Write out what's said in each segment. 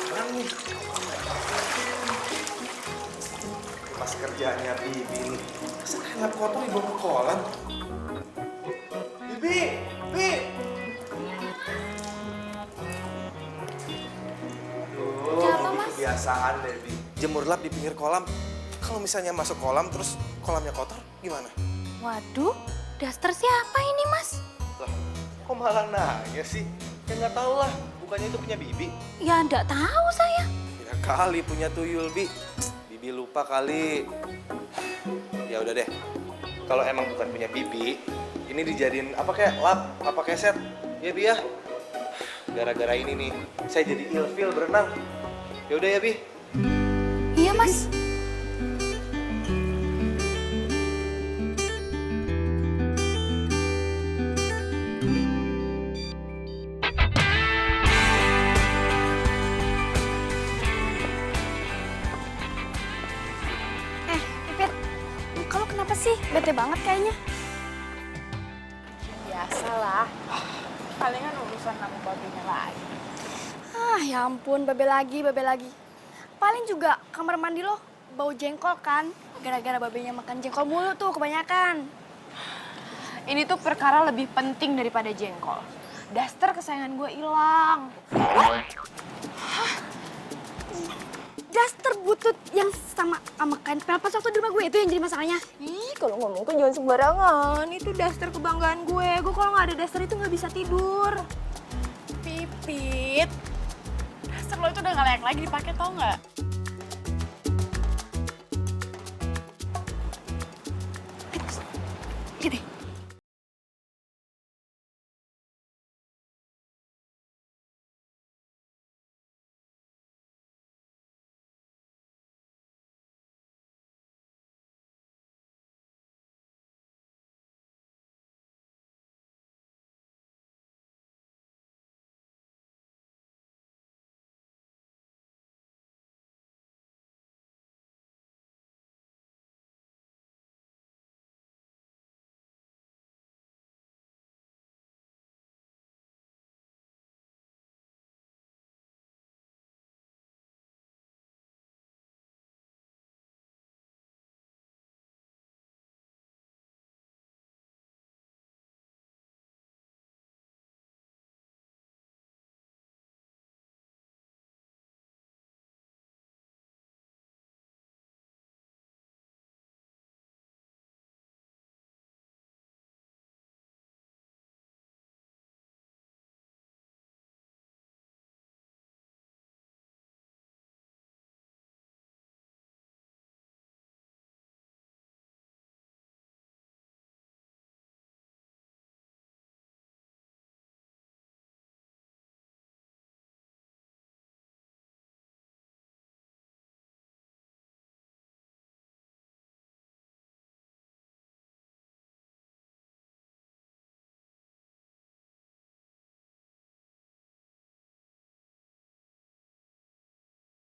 Mana nih? Pas kerjaannya Bibi nih. Masa kayak kotor dibawa ke kolam? Bibi! Bibi! Kenapa, Bibi Mas? kebiasaan deh, Bibi. Jemur lap di pinggir kolam. Kalau misalnya masuk kolam terus kolamnya kotor, gimana? Waduh, daster siapa ini, Mas? Lah, kok malah nanya sih? Ya nggak tahu lah, bukannya itu punya Bibi. Ya, enggak tahu saya. Ya kali punya tuyul, Bi. Bibi lupa kali. Ya udah deh. Kalau emang bukan punya Bibi, ini dijadiin apa kayak lap, apa kayak set. Ya, Bi ya. Gara-gara ini nih, saya jadi ilfeel berenang. Ya udah ya, Bi. Iya, Mas. Pipit, kamu kenapa sih? Bete banget kayaknya. Biasalah, palingan urusan sama babinya lagi. Ah, ya ampun, babe lagi, babe lagi. Paling juga kamar mandi lo bau jengkol kan? Gara-gara babenya makan jengkol mulu tuh kebanyakan. Ini tuh perkara lebih penting daripada jengkol. Daster kesayangan gue hilang. Daster butut yang sama kain pelpas waktu di rumah gue itu yang jadi masalahnya. Ih, kalau ngomong tuh jangan sembarangan. Itu daster kebanggaan gue. Gue kalau nggak ada daster itu nggak bisa tidur. Pipit, daster lo itu udah gak layak lagi dipakai, tau nggak? Gitu.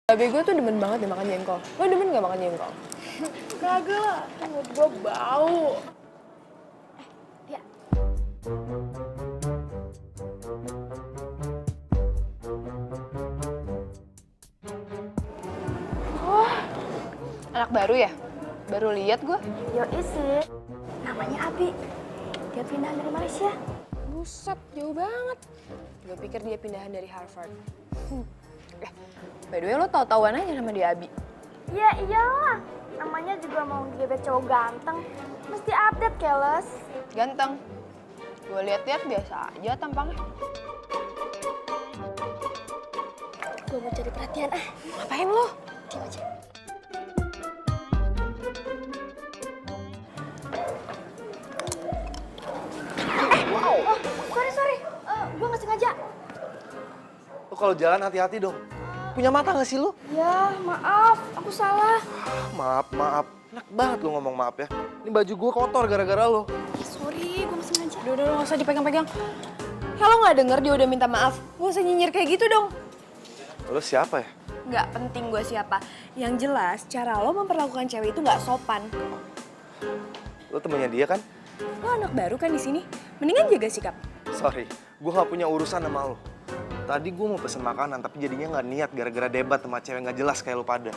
Babe gue tuh demen banget deh makan jengkol. Lo demen nggak makan jengkol? Kagak lah, mulut gue bau. Ya. Anak baru ya? Baru lihat gue. Yo isi. Namanya Abi. Dia pindah dari Malaysia. Buset, jauh banget. Gue pikir dia pindahan dari Harvard. By the way, lo tau-tauan aja sama dia, Abi. Ya iyalah. Namanya juga mau gebet cowok ganteng. Mesti update, keles. Ganteng. Gue lihat-lihat biasa aja tampangnya. Gue mau cari perhatian ah. Ngapain lo? Diam aja. Sorry. Gue nggak sengaja. Lo kalau jalan hati-hati dong. Punya mata nggak sih lo? Ya, maaf. Aku salah. Maaf. Enak banget lo ngomong maaf ya. Ini baju gue kotor gara-gara lo. Sorry, gue nggak sengaja. Udah, lo gak usah dipegang-pegang. Kalau nggak denger dia udah minta maaf, gak usah nyinyir kayak gitu dong. Lo siapa ya? Nggak penting gue siapa. Yang jelas, cara lo memperlakukan cewek itu nggak sopan. Lo temennya dia kan? Lo anak baru kan di sini, mendingan jaga sikap. Sorry, gue gak punya urusan sama lo. Tadi gue mau pesen makanan, tapi jadinya nggak niat gara-gara debat sama cewek nggak jelas kayak lu pada.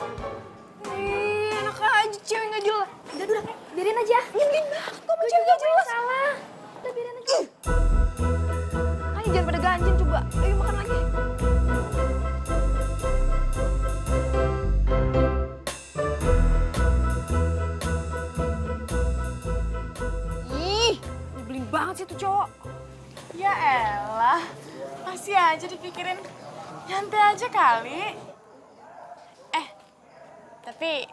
Ih, enak aja cewek nggak jelas. Udah, biarin aja. Nyebelin banget, kok mau cewek gak jelas? Salah. Udah, biarin aja. Ayo jangan pada ganjen coba. Ayo makan lagi. Ih, nyebelin banget sih tuh cowok. Ya elah, masih aja dipikirin. Nyantai aja kali. Tapi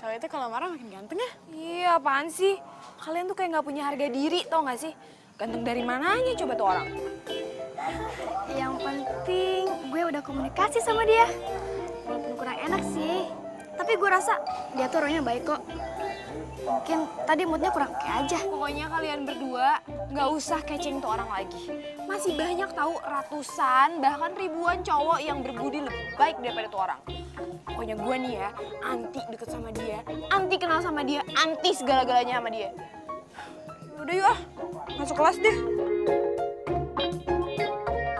cowok itu kalau marah makin ganteng ya. Iya, apaan sih? Kalian tuh kayak nggak punya harga diri, tau gak sih? Ganteng dari mananya coba tuh orang? Yang penting gue udah komunikasi sama dia. Walaupun kurang enak sih, tapi gue rasa dia tuh orangnya baik kok. Mungkin tadi moodnya kurang oke aja. Pokoknya kalian berdua nggak usah keceng tuh orang lagi. Masih banyak tahu ratusan, bahkan ribuan cowok yang berbudi lebih baik daripada tuh orang. Pokoknya gue nih ya, anti deket sama dia, anti kenal sama dia, anti segala-galanya sama dia. Udah yuk masuk kelas deh.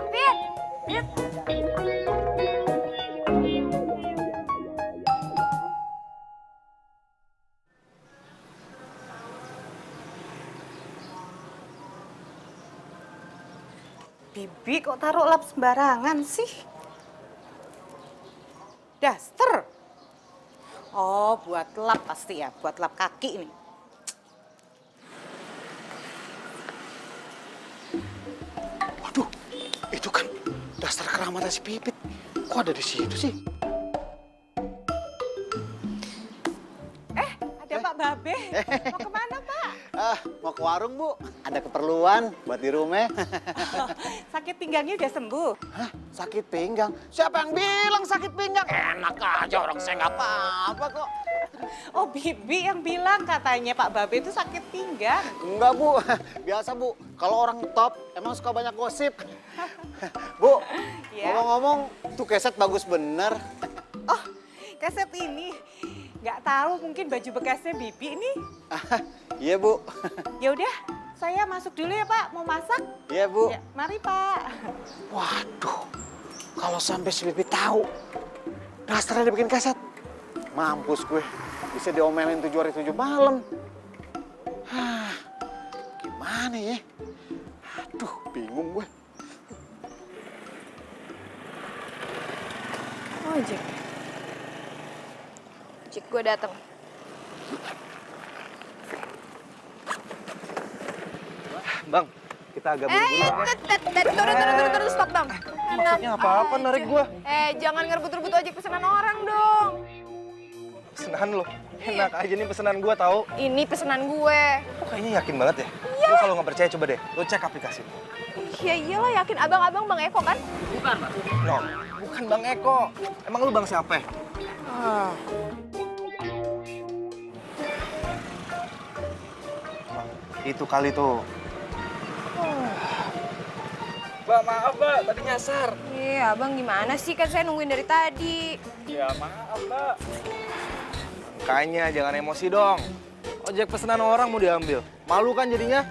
Fit, Bibi kok taruh lap sembarangan sih? Daster. Oh, buat lap pasti ya, buat lap kaki ini. Waduh, itu kan daster keramatnya si Pipit. Kok ada di situ sih? Ada Pak Babe. Mau kemana, Pak? Mau ke warung, Bu. Ada keperluan buat di rumah. Sakit pinggangnya udah sembuh. Hah? Sakit pinggang? Siapa yang bilang sakit pinggang? Enak aja, orang saya nggak apa-apa kok. Oh, Bibi yang bilang katanya Pak Babe itu sakit pinggang. Enggak, Bu. Biasa, Bu. Kalau orang top emang suka banyak gosip. Bu, Iya? ngomong-ngomong, tuh keset bagus bener. Oh, kaset ini. Nggak tahu, mungkin baju bekasnya Bibi ini. Iya, Bu. Ya udah, saya masuk dulu ya, Pak. Mau masak? Iya, Bu. Ya, mari, Pak. Waduh, kalau sampai si Bibi tahu, dasternya dibikin kaset. Mampus gue, bisa diomelin 7 hari 7 malam. Hah, gimana ya? Aduh, bingung gue. Ojek. Ojek gue dateng. Bang, kita agak buru-buru ya. Turun, stop dong. Maksudnya apa-apa narik gua? Jangan ngerebut-rebut ojek pesanan orang dong. Pesanan lo, enak aja nih pesanan gua tahu. Ini pesanan gue. Kok kayaknya yakin banget ya? Lu kalau nggak percaya coba deh, lu cek aplikasi. Ya iyalah yakin abang-abang Bang Eko kan? No, bukan Bang Eko. Emang lu Bang siapa? Itu kali tuh. Mbak, maaf Mbak, tadi nyasar. Iya, abang gimana sih? Kan saya nungguin dari tadi. Ya maaf Mbak. Makanya jangan emosi dong. Ojek pesanan orang mau diambil. Malu kan jadinya?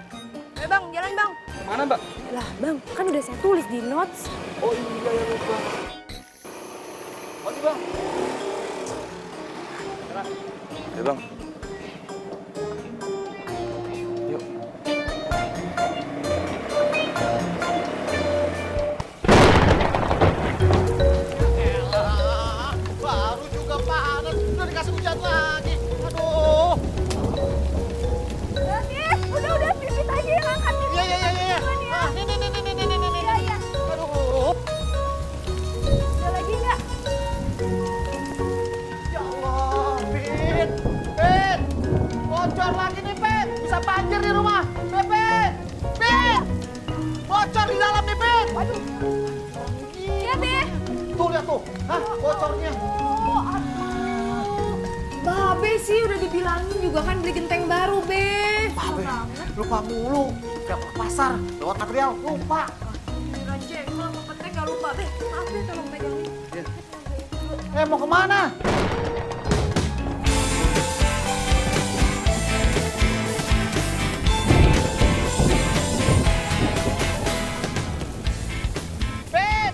Bang, jalan bang. Mana Mbak? Lah bang, kan udah saya tulis di notes. Oh iya ya lupa. Oke Bang. Ya Bang. Yuk. Elah, baru juga panas, udah dikasih hujan lagi. Aduh. udah, pipit aja yang angkat. Iya. Ah, nih. Iya. Aduh. Ada lagi nggak? Ya Allah, Pin. Bocor lagi nih, Pin. Bisa banjir di rumah. Pin. Bocor di dalam nih, Pin. Waduh. Iya, Be. Tuh, lihat tuh. Hah, bocornya. Babe sih udah dibilangin juga kan beli genteng baru, Be. Babe, lupa mulu. Gak ke pasar, lewat material, lupa. Rancang, kalau mau genteng gak lupa, Be. Maaf deh tolong megangin. Mau kemana? Pin!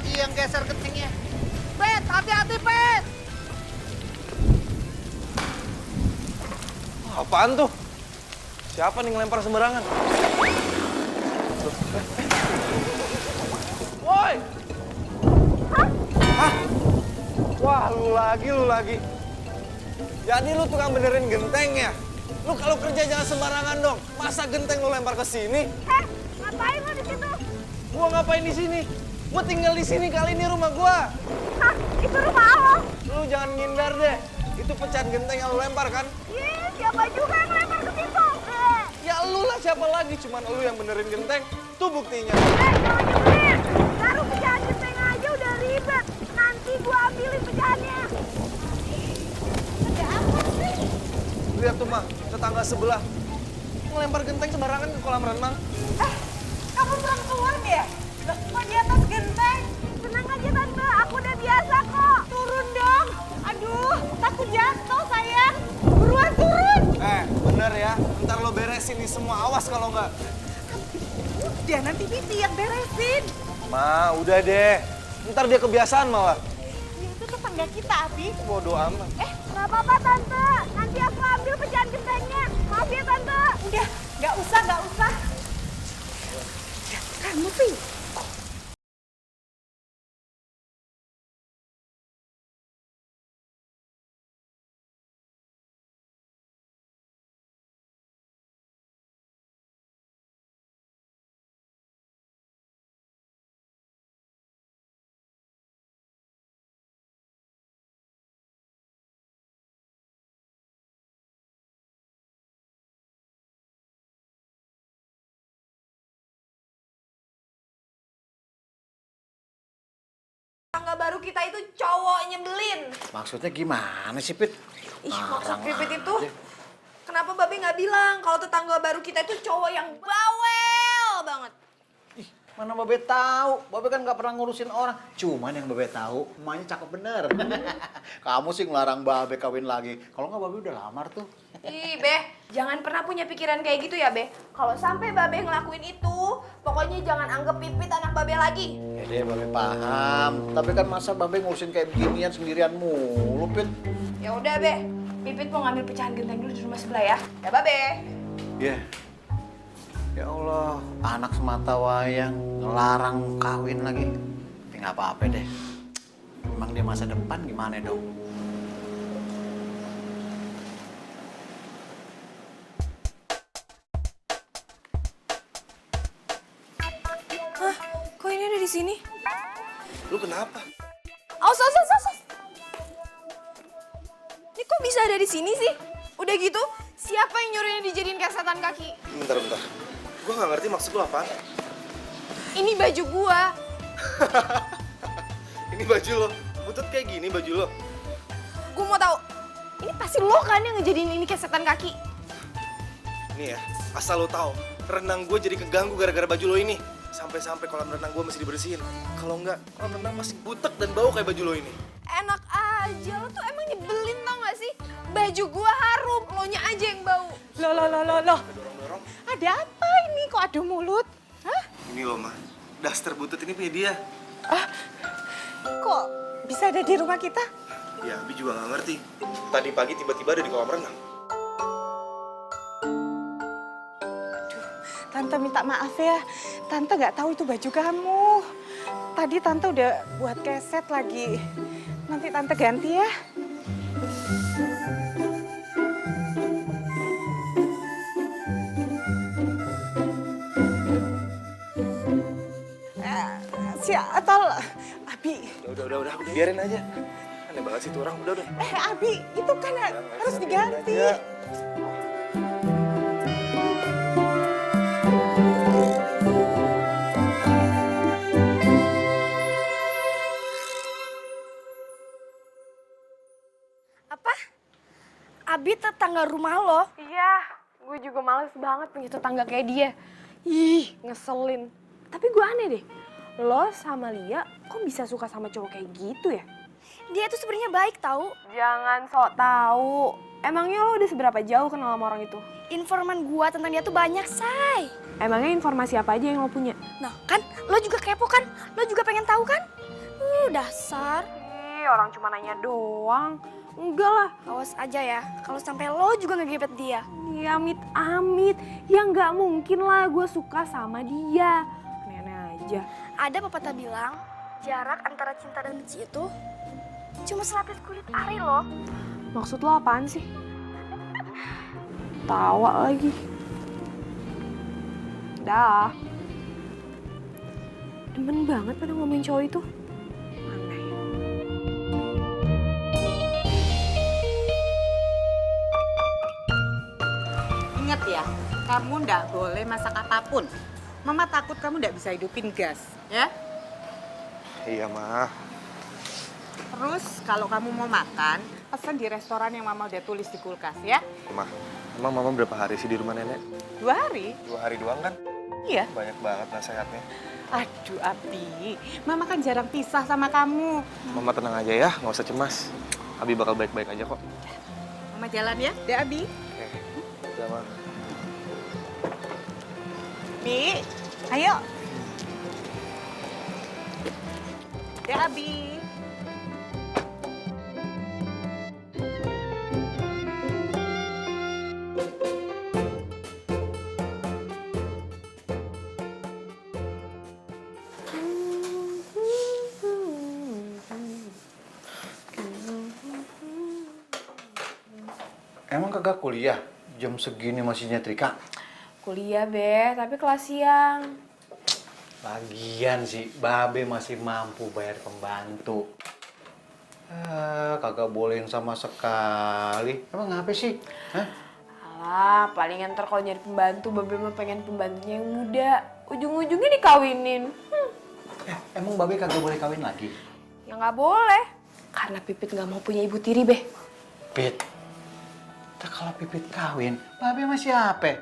lagi yang geser gentingnya. Pet, hati-hati Pet. Apaan tuh? Siapa nih ngelempar sembarangan? Woi! Hah? Wah, lu lagi. Jadi lu tukang benerin genteng ya? Lu kalau kerja jangan sembarangan dong. Masa genteng lu lempar ke sini? Ngapain lo di situ? Gua ngapain di sini? Gua tinggal di sini, kali ini rumah gua. Hah, itu rumah lo? Lu jangan ngindar deh. Itu pecahan genteng yang lu lempar kan? Ih, siapa juga yang lempar ke situ? Ya lu lah, siapa lagi? Cuman lu yang benerin genteng. Tuh buktinya. Jangan nyebelin. Baru pecahan genteng aja udah ribet. Nanti gua ambilin pecahannya. Ada apa sih? Lihat tuh, Mah, tetangga sebelah. Ngelempar genteng sembarangan ke kolam renang. Kamu perempuan ya? Loh, kok di atas genteng? Tenang aja Tante, aku udah biasa kok. Turun dong. Aduh, takut jatuh sayang. Buruan turun. Bener ya. Ntar lo beresin nih semua. Awas kalau nggak. Udah, nanti Pipi yang beresin. Ma, udah deh. Ntar dia kebiasaan malah. Ya, itu tetangga kita, Abi. Bodoh amat. Nggak apa-apa Tante, nanti aku ambil pecahan gentengnya. Maaf ya Tante. Udah, nggak usah. Ya, kamu sih. Tangga baru kita itu cowok nyebelin. Maksudnya gimana sih, Pit? Ih, maksud Ngarang Pipit itu, aja. kenapa Babe nggak bilang kalau tetangga baru kita itu cowok yang bawel banget? Ih, mana Babe tahu? Babe kan nggak pernah ngurusin orang. Cuman yang Babe tahu, emaknya cakep bener. Kamu sih ngelarang Babe kawin lagi. Kalau nggak Babe udah lamar tuh. Ih, Beh, jangan pernah punya pikiran kayak gitu ya, Beh. Kalau sampai Babe ngelakuin itu, pokoknya jangan anggap Pipit anak Babe lagi. Ya deh, Babe paham. Tapi kan masa Babe ngurusin kayak beginian sendirian mulu, Pit? Ya udah, Beh. Pipit mau ngambil pecahan genteng dulu di rumah sebelah ya. Ya, Babe. Ya. Ya Allah, anak semata wayang ngelarang kawin lagi. Tapi nggak apa-apa deh. Emang dia masa depan gimana dong? Hah? Kok ini ada di sini? Lu kenapa? Aus. Ini kok bisa ada di sini sih? Udah gitu, siapa yang nyuruhnya dijadiin kayak setan kaki? Bentar. Gua nggak ngerti maksud lu apaan. Ini baju gua. Ini baju lo. Butut kayak gini baju lo. Gua mau tahu. Ini pasti lo kan yang ngejadiin ini kayak setan kaki. Nih ya, asal lo tahu, renang gue jadi keganggu gara-gara baju lo ini. Sampai-sampai kolam renang gue mesti dibersihin. Kalau enggak, kolam renang pasti butek dan bau kayak baju lo ini. Enak aja, lo tuh emang nyebelin tau gak sih? Baju gua harum, lo nya aja yang bau. Loh. Dorong-dorong. Ada apa ini? Kok adu mulut? Hah? Ini lo, Ma. Daster butut ini punya dia. Kok bisa ada di rumah kita? Ya, Abi juga nggak ngerti. Tadi pagi tiba-tiba ada di kolam renang. Tante minta maaf ya. Tante nggak tahu itu baju kamu. Tadi Tante udah buat keset lagi. Nanti Tante ganti ya. Si Atol, Abi. Udah, biarin aja. Aneh banget sih tuh orang, udah. Abi, itu kan harus diganti. Aja. Apa? Abi tetangga rumah lo? Iya, gue juga males banget punya tetangga kayak dia. Ih, ngeselin. Tapi gue aneh deh, lo sama Lia kok bisa suka sama cowok kayak gitu ya? Dia tuh sebenarnya baik tahu. Jangan sok tahu. Emangnya lo udah seberapa jauh kenal sama orang itu? Informan gua tentang dia tuh banyak, Say. Emangnya informasi apa aja yang lo punya? Nah, kan lo juga kepo kan? Lo juga pengen tahu kan? Dasar. Ih, orang cuma nanya doang. Enggak lah. Awas aja ya, kalau sampai lo juga ngegebet dia. Ya amit-amit. Ya nggak mungkin lah gue suka sama dia. Aneh-aneh aja. Ada pepatah bilang, jarak antara cinta dan benci itu cuma selapis kulit ari loh. Maksud lo apaan sih? Tawa lagi. Dah. Demen banget pada ngomongin cowok itu. Aneh. Ingat ya, kamu ndak boleh masak apapun. Mama takut kamu ndak bisa hidupin gas, ya? Iya, Ma. Terus kalau kamu mau makan, pesan di restoran yang Mama udah tulis di kulkas, ya? Ma, emang Mama berapa hari sih di rumah nenek? 2 hari? 2 hari doang kan? Iya. Banyak banget nasihatnya. Aduh, Abi. Mama kan jarang pisah sama kamu. Mama tenang aja ya, nggak usah cemas. Abi bakal baik-baik aja kok. Mama jalan ya, deh Abi. Oke, udah, Ma. Bi, ayo. Deh Abi. Emang kagak kuliah? Jam segini masih nyetrika? Kuliah, Be, tapi kelas siang. Lagian sih, Babe masih mampu bayar pembantu. Kagak bolehin sama sekali. Emang ngapa sih? Hah? Alah, palingan ntar kalau nyari pembantu, Babe mah pengen pembantunya yang muda. Ujung-ujungnya dikawinin. Emang Babe kagak boleh kawin lagi? Ya nggak boleh. Karena Pipit nggak mau punya ibu tiri, Be. Pit, kalau Pipit kawin, Babe masih apa?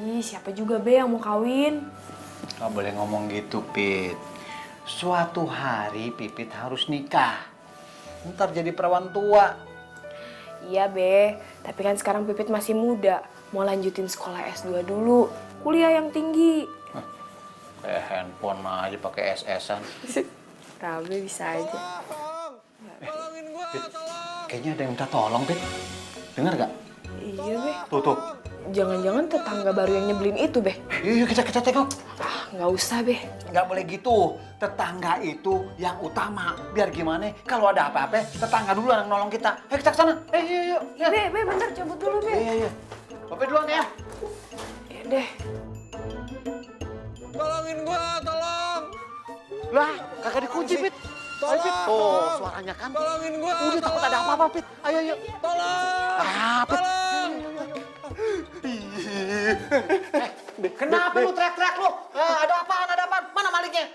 Ih, siapa juga, Be, yang mau kawin? Gak boleh ngomong gitu, Pit. Suatu hari Pipit harus nikah. Ntar jadi perawan tua. Iya, Be. Tapi kan sekarang Pipit masih muda. Mau lanjutin sekolah S2 dulu. Kuliah yang tinggi. Kayak handphone aja pakai SS-an. Tahu, Be, bisa aja. Pit, kayaknya ada yang minta tolong, Pit. Dengar gak? Iya, Be. Tuh. Jangan-jangan tetangga baru yang nyebelin itu, Be. Yuk, kita tengok. Ah, nggak usah, Be. Nggak boleh gitu. Tetangga itu yang utama. Biar gimana, kalau ada apa-apa, tetangga dulu yang nolong kita. Ayo kita ke sana. Yuk. Be, bentar, cabut dulu, Be. Iya. Bapak duluan ya. Ya deh. Tolongin gua, tolong! Lah, kagak dikunci, Pit. Ayo, Pit. Oh, suaranya kan. Tolongin gua! Udah takut ada apa-apa, Pit. Ayo. Tolong! Pit. Kenapa lu teriak-teriak lu? Ada apaan? Mana malingnya?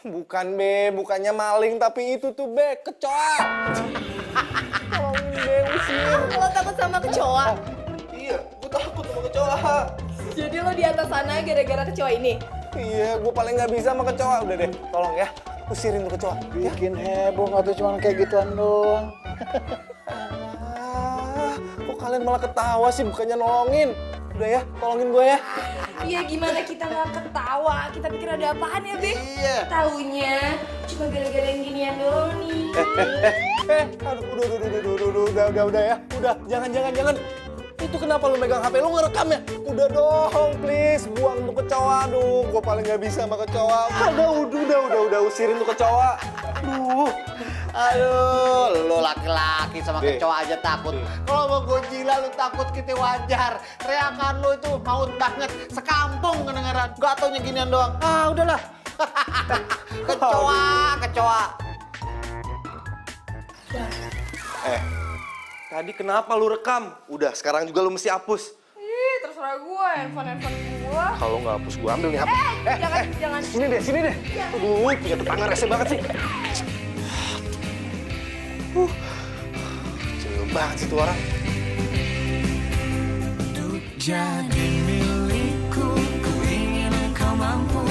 Bukan, Be. Bukannya maling, tapi itu tuh, Be. Kecoa! Tolongin, Be. Usir. Lo takut sama kecoa? Iya, gua takut sama kecoa. Jadi lo di atas sana gara-gara kecoa ini? Iya, gua paling nggak bisa sama kecoa. Udah deh, tolong ya. Usirin tuh kecoa. Ya. Bikin heboh nggak tuh cuma kayak gituan doang. Kok kalian malah ketawa sih, bukannya nolongin? Udah ya, tolongin gue ya. Iya, gimana kita nggak ketawa? Kita pikir ada apaan ya, Be? Iya. Taunya cuma gara-gara yang ginian doang nih. Aduh, udah ya. Udah, jangan. Itu kenapa lu megang HP lu ngerekam ya? Udah dong, please, buang tuh kecoa. Aduh, gue paling nggak bisa sama kecoa. Udah, usirin tuh kecoa. Aduh, lu laki-laki sama Be. kecoa aja takut. Kalau mau Godzilla lu takut kita wajar. Teriakan lu itu maut banget. Sekampung kedengeran. Gak taunya ginian doang. Ah, udahlah. Kecoa. Tadi kenapa lu rekam? Udah, sekarang juga lu mesti hapus. Ih, terserah gue, handphone gue. Kalau nggak hapus, gue ambil nih HP. Jangan. Sini deh. Aduh, punya tetangga rese banget sih. Kecil banget sih tuh orang. Jadi milikku, ku ingin kau mampu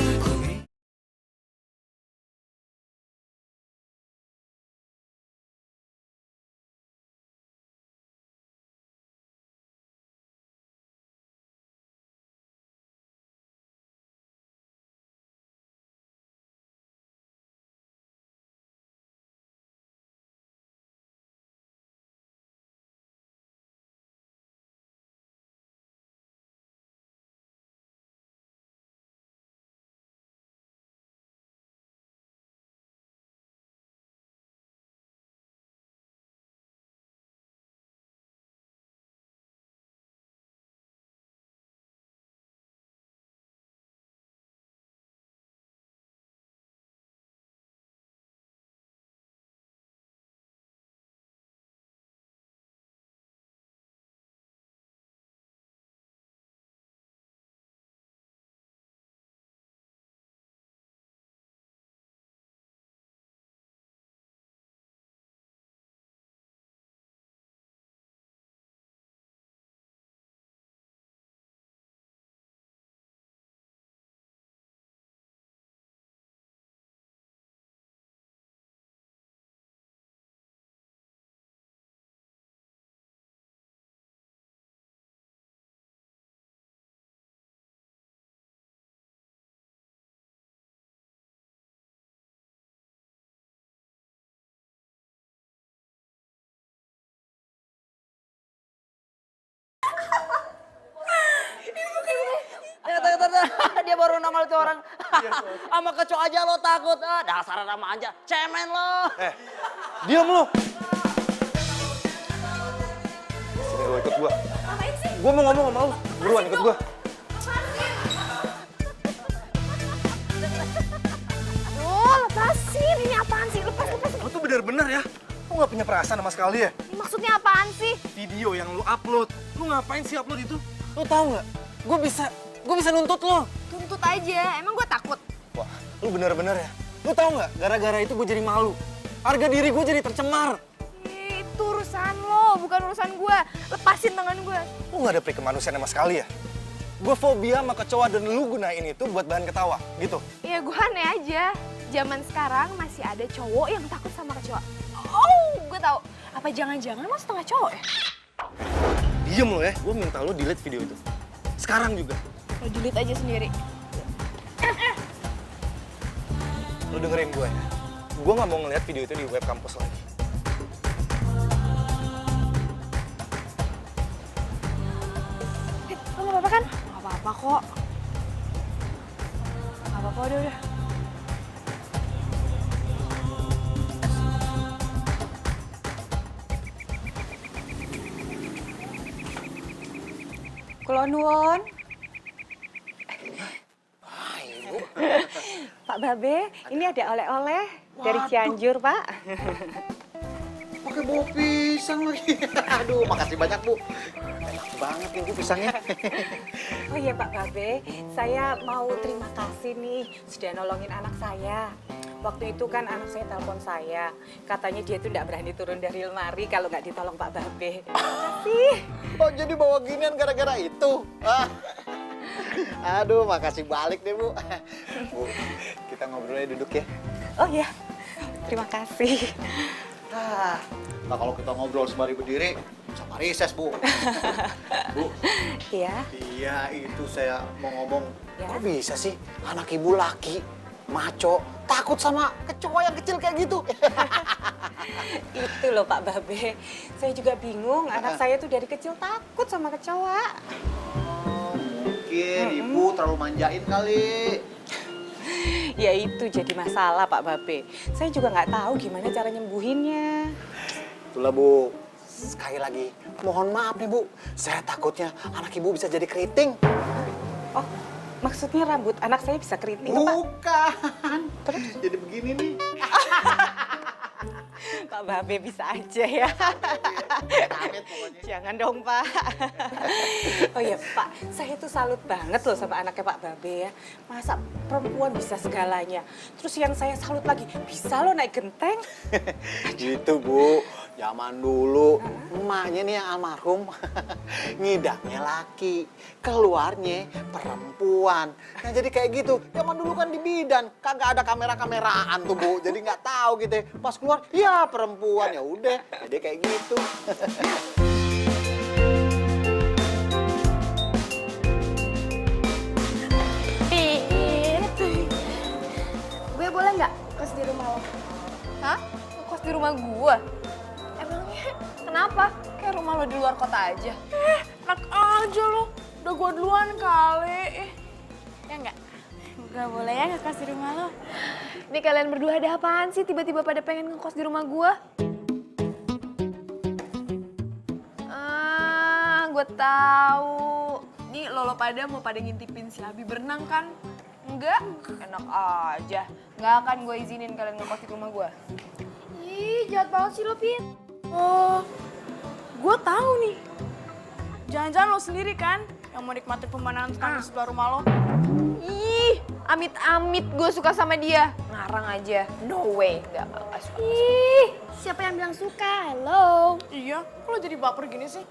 Dia baru nongol tuh orang. Sama kecoa aja lo takut. Dasar sama aja. Cemen lo. Diam lu. Sini lu ikut gua. Ngapain sih? Gua mau ngomong sama lu. Buruan ikut gua. Oh, lepasin. Ini apaan sih? Lepas. Lu tuh bener-bener ya. Lu nggak punya perasaan sama sekali ya? Ini maksudnya apaan sih? Video yang lu upload. Lu ngapain sih upload itu? Lu tahu nggak? Gue bisa nuntut lo. Tuntut aja, emang gue takut? Wah, lu bener-bener ya. Lu tahu nggak? Gara-gara itu gue jadi malu. Harga diri gue jadi tercemar. Itu urusan lo, bukan urusan gue. Lepasin tangan gue. Lu nggak ada peri kemanusiaan sama sekali ya? Gue fobia sama kecoa dan lu gunain itu buat bahan ketawa, gitu. Ya gue aneh aja. Zaman sekarang masih ada cowok yang takut sama kecoa. Oh, gue tahu. Apa jangan-jangan lo setengah cowok ya? Diem lo ya, gue minta lo delete video itu. Sekarang juga. Lo delete aja sendiri. Lo dengerin gue ya. Gue nggak mau ngeliat video itu di web kampus lagi. Lo gak apa-apa kan? Gak apa-apa kok. Gak apa-apa, udah. Kula nuwun. Pak Babe, ini ada oleh-oleh dari Cianjur, Pak. Pakai bawa pisang lagi. Aduh, makasih banyak, Bu. Enak banget nih, Bu, pisangnya. Oh iya, Pak Babe, saya mau terima kasih nih sudah nolongin anak saya. Waktu itu kan anak saya telepon saya, katanya dia tuh nggak berani turun dari lemari kalau nggak ditolong Pak Babe. Makasih. Oh, jadi bawa ginian gara-gara itu? Aduh, makasih balik deh, Bu. Bu, kita ngobrolnya duduk ya. Oh iya, terima kasih. Nah, kalau kita ngobrol sembari berdiri, sama rises, Bu. Bu, Iya. iya itu saya mau ngomong. Ya. Kok bisa sih anak ibu laki, maco, takut sama kecoa yang kecil kayak gitu? Itu loh Pak Babe, saya juga bingung. Anak saya tuh dari kecil takut sama kecoa. Mungkin ibu terlalu manjain kali. Ya itu jadi masalah Pak Babe. Saya juga nggak tahu gimana cara nyembuhinnya. Itulah, Bu. Sekali lagi, mohon maaf nih, Bu. Saya takutnya anak ibu bisa jadi keriting. Oh, maksudnya rambut anak saya bisa keriting, Pak? Bukan. Terus jadi begini nih. Pak Babe bisa aja ya. Amit pokoknya. Jangan dong, Pak. Oh iya, Pak. Saya tuh salut banget loh sama anaknya Pak Babe ya. Masa perempuan bisa segalanya. Terus yang saya salut lagi, bisa loh naik genteng. Gitu, Bu. Zaman dulu, emaknya nih yang almarhum, ngidamnya laki, keluarnya perempuan. Nah jadi kayak gitu, zaman dulu kan di bidan, kagak ada kamera-kameraan tuh, Bu. Jadi nggak tahu gitu ya. Pas keluar, ya perempuan, ya udah. Jadi kayak gitu. Gue boleh nggak kos di rumah lo? Hah? Ngekos di rumah gue? Emangnya kenapa? Kayak rumah lo di luar kota aja. Enak aja lo. Udah gue duluan kali. Ya enggak? Gak boleh ya ngekos di rumah lo. Ini kalian berdua ada apaan sih tiba-tiba pada pengen ngekos di rumah gue? Gue tahu. Nih lo pada mau pada ngintipin si Abi berenang kan? Enggak? Enak aja. Nggak akan gue izinin kalian ngekos di rumah gue. Ih, jahat banget sih lo, Pin. Oh, gue tahu nih. Jangan-jangan lo sendiri kan yang mau nikmatin pemandangan kampus sebelah rumah lo? Ih, amit-amit gue suka sama dia. Ngarang aja. No way. Nggak suka. Ih, siapa yang bilang suka? Halo. Iya, kok lo jadi baper gini sih?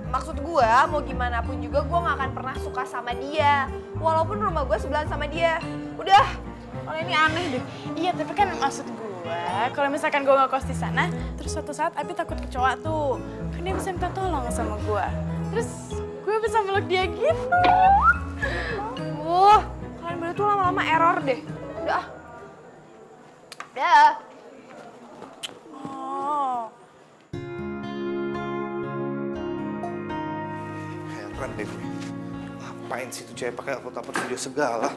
Maksud gue mau gimana pun juga gue gak akan pernah suka sama dia. Walaupun rumah gue sebelahan sama dia. Udah, kalau ini aneh deh. Iya, tapi kan maksud gue, kalau misalkan gue ngekos di sana, terus suatu saat Abi takut kecoa tuh, kan dia bisa minta tolong sama gue. Terus gue bisa meluk dia gitu. Kalian berdua tuh lama-lama error deh. Udah. Udah. Oh. Heran deh gue. Ngapain sih tuh cewek pakai upload video segala?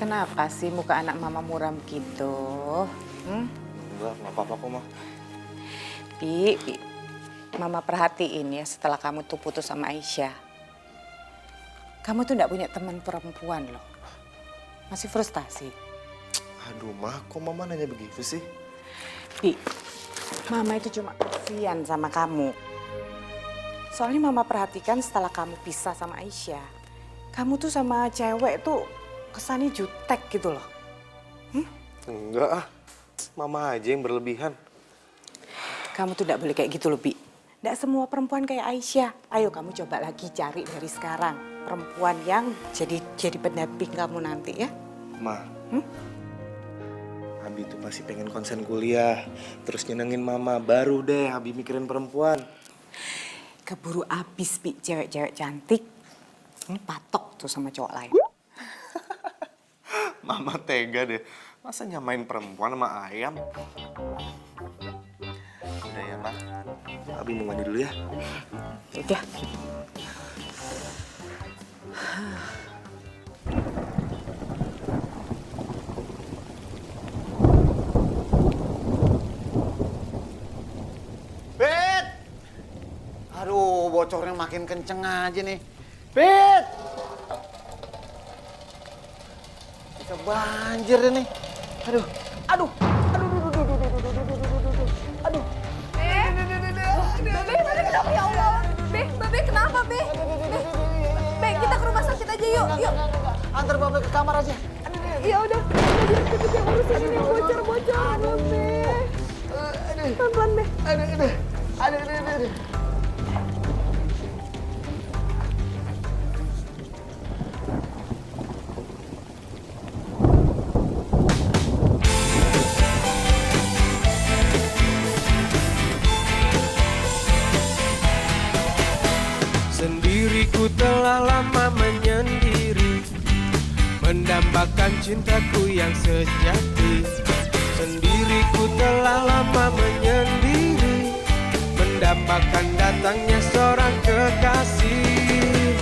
Kenapa sih muka anak mama muram gitu? Enggak apa-apa kok, Mah. Bi, mama perhatiin ya setelah kamu tuh putus sama Aisyah. Kamu tuh nggak punya teman perempuan loh. Masih frustasi. Aduh, Mah, kok Mama nanya begitu sih? Bi, mama itu cuma kasihan sama kamu. Soalnya mama perhatikan setelah kamu pisah sama Aisyah, kamu tuh sama cewek tuh kesannya jutek gitu loh. Enggak ah, Mama aja yang berlebihan. Kamu tuh tidak boleh kayak gitu loh, Bi. Tidak semua perempuan kayak Aisyah. Ayo kamu coba lagi cari dari sekarang perempuan yang jadi pendamping kamu nanti ya. Ma, Abi tuh pasti pengen konsen kuliah, terus nyenengin Mama, baru deh Abi mikirin perempuan. Keburu abis, Bi, cewek-cewek cantik patok tuh sama cowok lain. Mama tega deh, masa nyamain perempuan sama ayam? Udah ya, Ma. Abi mau mandi dulu ya. Udah. Bet! Aduh, bocornya makin kenceng aja nih. Bet! Bisa banjir deh nih. Aduh, aduh, aduh, aduh, aduh, aduh, aduh, aduh, aduh, aduh, aduh, aduh. Babe kenapa ya Allah? Babe kenapa, Be? Be, kita ke rumah sakit aja yuk. Yuk. Antar Babe ke kamar aja. Ya udah. Cepet yang urusin ini bocor. Babe. Pelan-pelan, Be. Aduh. Sendiriku telah lama menyendiri, mendambakan cintaku yang sejati. Sendiriku telah lama menyendiri, mendambakan datangnya seorang kekasih.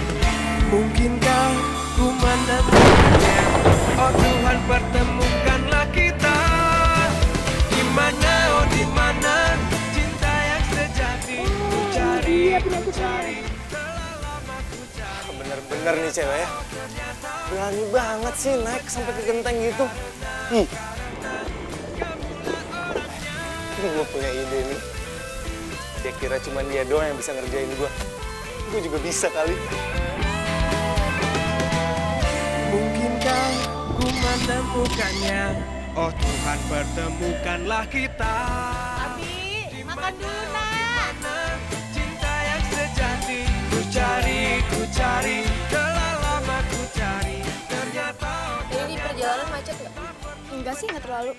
Mungkinkah ku menemukannya? Oh Tuhan, pertemukanlah kita. Di mana, oh di mana cinta yang sejati? Ku cari. Bener-bener nih cewek ya. Berani banget sih naik sampai ke genteng gitu. Gue punya ide nih. Dia kira cuma dia doang yang bisa ngerjain gue. Gue juga bisa kali. Mungkinkah ku menemukannya? Oh Tuhan, pertemukanlah kita. Abi, makan dulu nak. Cinta yang sejati. Ku cari, telah lama ku cari. Ternyata Ini perjalanan macet nggak? Enggak sih, nggak terlalu.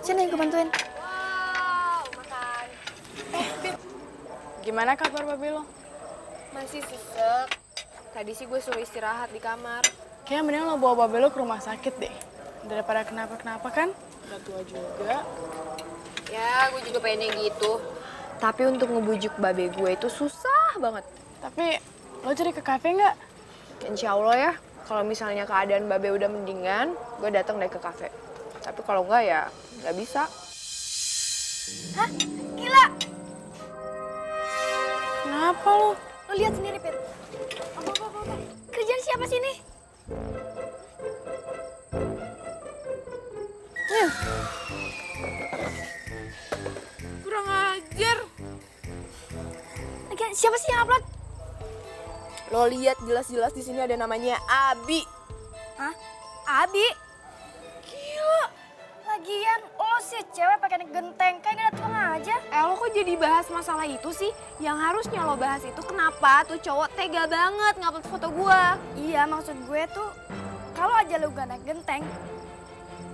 Sini aku bantuin. Wow, makan. Gimana kabar Babe lo? Masih sesek. Tadi sih gue suruh istirahat di kamar. Kayaknya mending lo bawa Babe lo ke rumah sakit deh. Daripada kenapa-kenapa kan? Udah tua juga. Ya, gue juga pengennya gitu. Tapi untuk ngebujuk babe gue itu susah banget. Tapi lo cari ke kafe nggak? Insya Allah ya, kalau misalnya keadaan babe udah mendingan, gue datang deh ke kafe. Tapi kalau enggak ya nggak bisa. Hah? Gila! Kenapa lo? Lo lihat sendiri, Pit. Apa? Kerjaan siapa sih ini? Kurang ajar. Lagian siapa sih yang upload? Lo lihat jelas-jelas di sini ada namanya Abi. Hah? Abi? Gila! Lagian lo sih cewek pakai genteng, kayak gak ada tukang aja. Lo kok jadi bahas masalah itu sih? Yang harusnya lo bahas itu kenapa tuh cowok tega banget ngupload foto gua. Iya, maksud gue tuh, kalau aja lo gak naik genteng,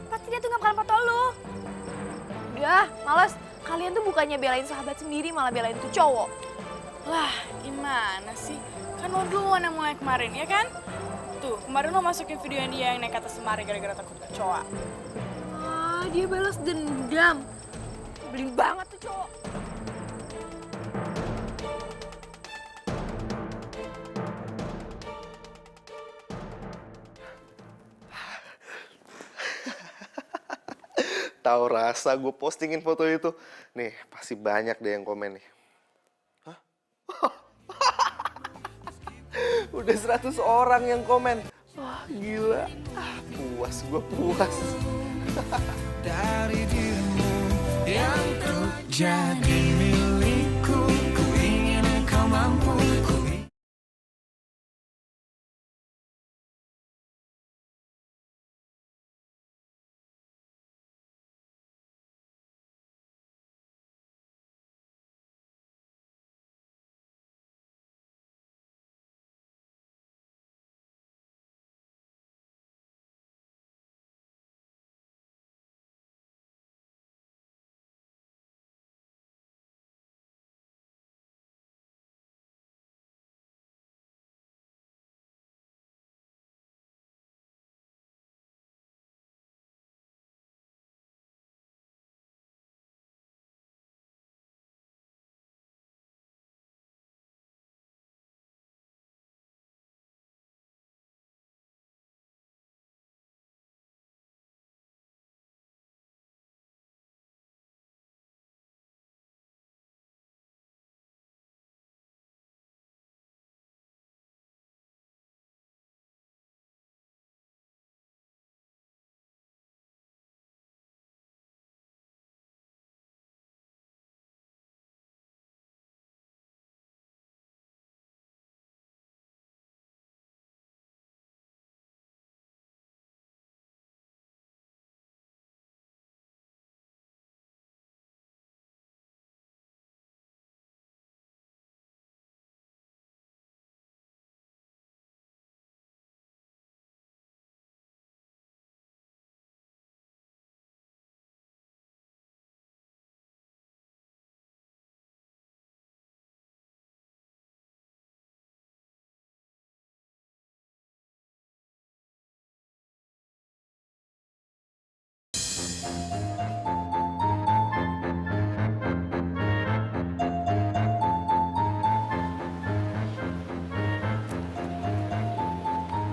pasti dia tuh gak bakalan foto lo. Udah, males. Kalian tuh bukannya belain sahabat sendiri, malah belain tuh cowok. Lah, gimana sih? Kan lo duluan yang mulai kemarin, ya kan? Tuh, kemarin lo masukin video yang dia yang naik atas lemari gara-gara takut kecoa. Ah, dia balas dendam. Beli banget tuh cowok. tahu rasa gue postingin foto itu. Nih, pasti banyak deh yang komen nih. Hah? Udah 100 orang yang komen. Wah, gila. Puas, gue puas. Dari dirimu yang ku jadi milikku, ku ingin kau mampu.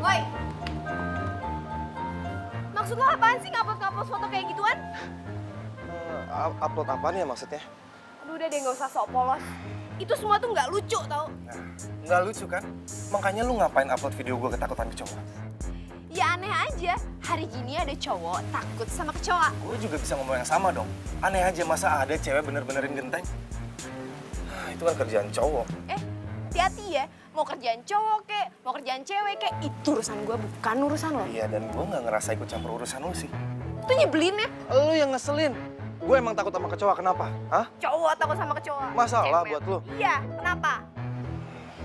Woi, maksud lo apaan sih ngupload foto kayak gituan? Upload apaan ya maksudnya? Aduh udah deh nggak usah sok polos. Itu semua tuh nggak lucu tau. Nah, nggak lucu kan? Makanya lu ngapain upload video gue ketakutan kecoa? Ya aneh aja, hari gini ada cowok takut sama kecoa. Gue juga bisa ngomong yang sama dong. Aneh aja masa ada cewek bener-benerin genteng? Itu kan kerjaan cowok. Hati-hati ya, mau kerjaan cowok kek, mau kerjaan cewek kek, itu urusan gue bukan urusan lo. Iya, dan gue nggak ngerasa ikut campur urusan lu sih. Itu nyebelin ya, Lu yang ngeselin. Gue emang takut sama kecoa, kenapa? Hah? cowok takut sama kecoa. Masalah Cewek. buat lu? Iya, kenapa?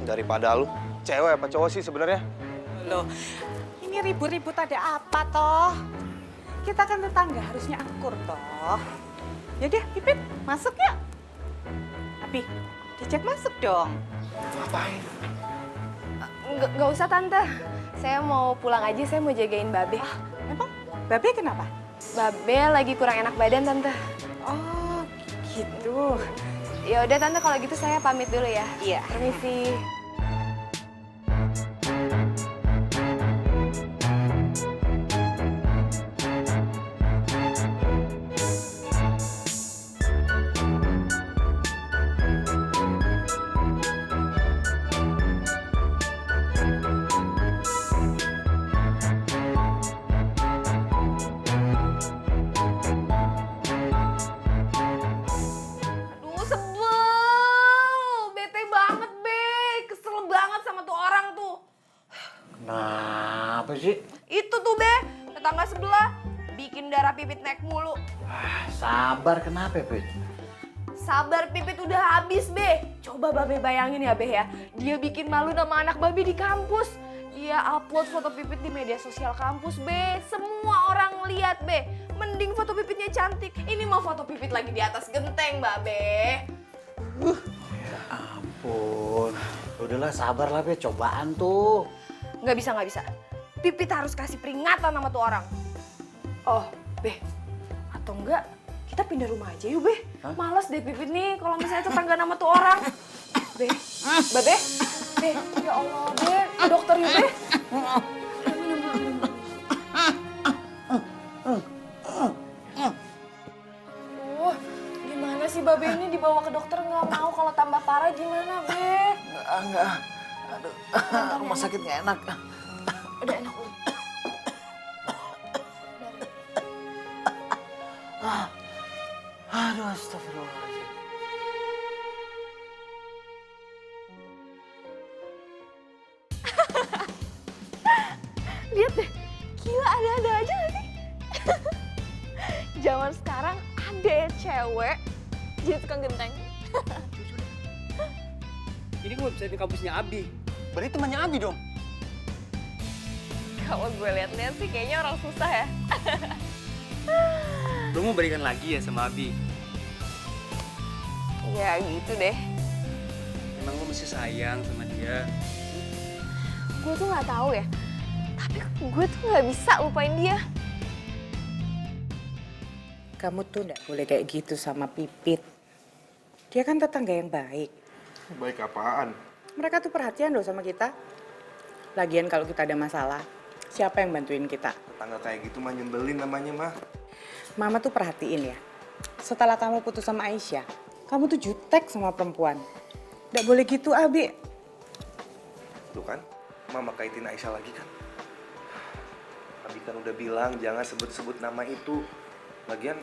Daripada lu, cewek apa cowok sih sebenarnya? Loh, ini ribut-ribut ada apa toh? Kita kan tetangga harusnya akur toh. Yaudah, Pipit, masuk ya. Abi, diajak masuk dong. Ngapain? Nggak usah tante, saya mau pulang aja, saya mau jagain Babe. Emang Babe kenapa? Babe lagi kurang enak badan tante. Oh, gitu. Ya udah tante kalau gitu saya pamit dulu ya. Iya. Permisi. Aduh sebel, bete banget Be, kesel banget sama tuh orang tuh. Kenapa sih? Itu tuh Be, tetangga sebelah bikin darah Pipit naik mulu. Sabar, kenapa, Pit? Sabar Pipit udah habis Be. Coba Babe bayangin ya Be ya, dia bikin malu nama anak Babe di kampus. Dia upload foto Pipit di media sosial kampus Be, semua orang lihat Be. Mending foto Pipitnya cantik, ini mah foto Pipit lagi di atas genteng Babe. Ya ampun. Udahlah, sabar lah, Pit. Cobaan tuh. Nggak bisa. Pipit harus kasih peringatan sama tuh orang. Oh, Be. Atau enggak, kita pindah rumah aja yuk, Be. Males deh Pipit nih kalau misalnya tetangga nama tuh orang. Be, Babe. Be, ya Allah, Be. Ke dokter yuk, Be. rumah sakit nggak enak. Udah enak udah. Aduh, astagfirullahaladzim. Lihat deh, gila ada-ada aja gak sih? Zaman sekarang ada ya cewek jadi tukang genteng. Ini gue website kampusnya Abi. Berarti temannya Abi dong. Kalau gue lihat-lihat sih kayaknya orang susah ya. Lo mau balikan lagi ya sama Abi? Ya gitu deh. Emang lo masih sayang sama dia? Gue tuh nggak tahu ya. Tapi gue tuh nggak bisa lupain dia. Kamu tuh nggak boleh kayak gitu sama Pipit. Dia kan tetangga yang baik. Baik apaan? Mereka tuh perhatian loh sama kita. Lagian kalau kita ada masalah, siapa yang bantuin kita? Tetangga kayak gitu mah nyebelin namanya mah. Mama tuh perhatiin ya. Setelah kamu putus sama Aisyah, kamu tuh jutek sama perempuan. Nggak boleh gitu, Abi. Tuh kan, mama kaitin Aisyah lagi kan. Abi kan udah bilang jangan sebut-sebut nama itu. Lagian,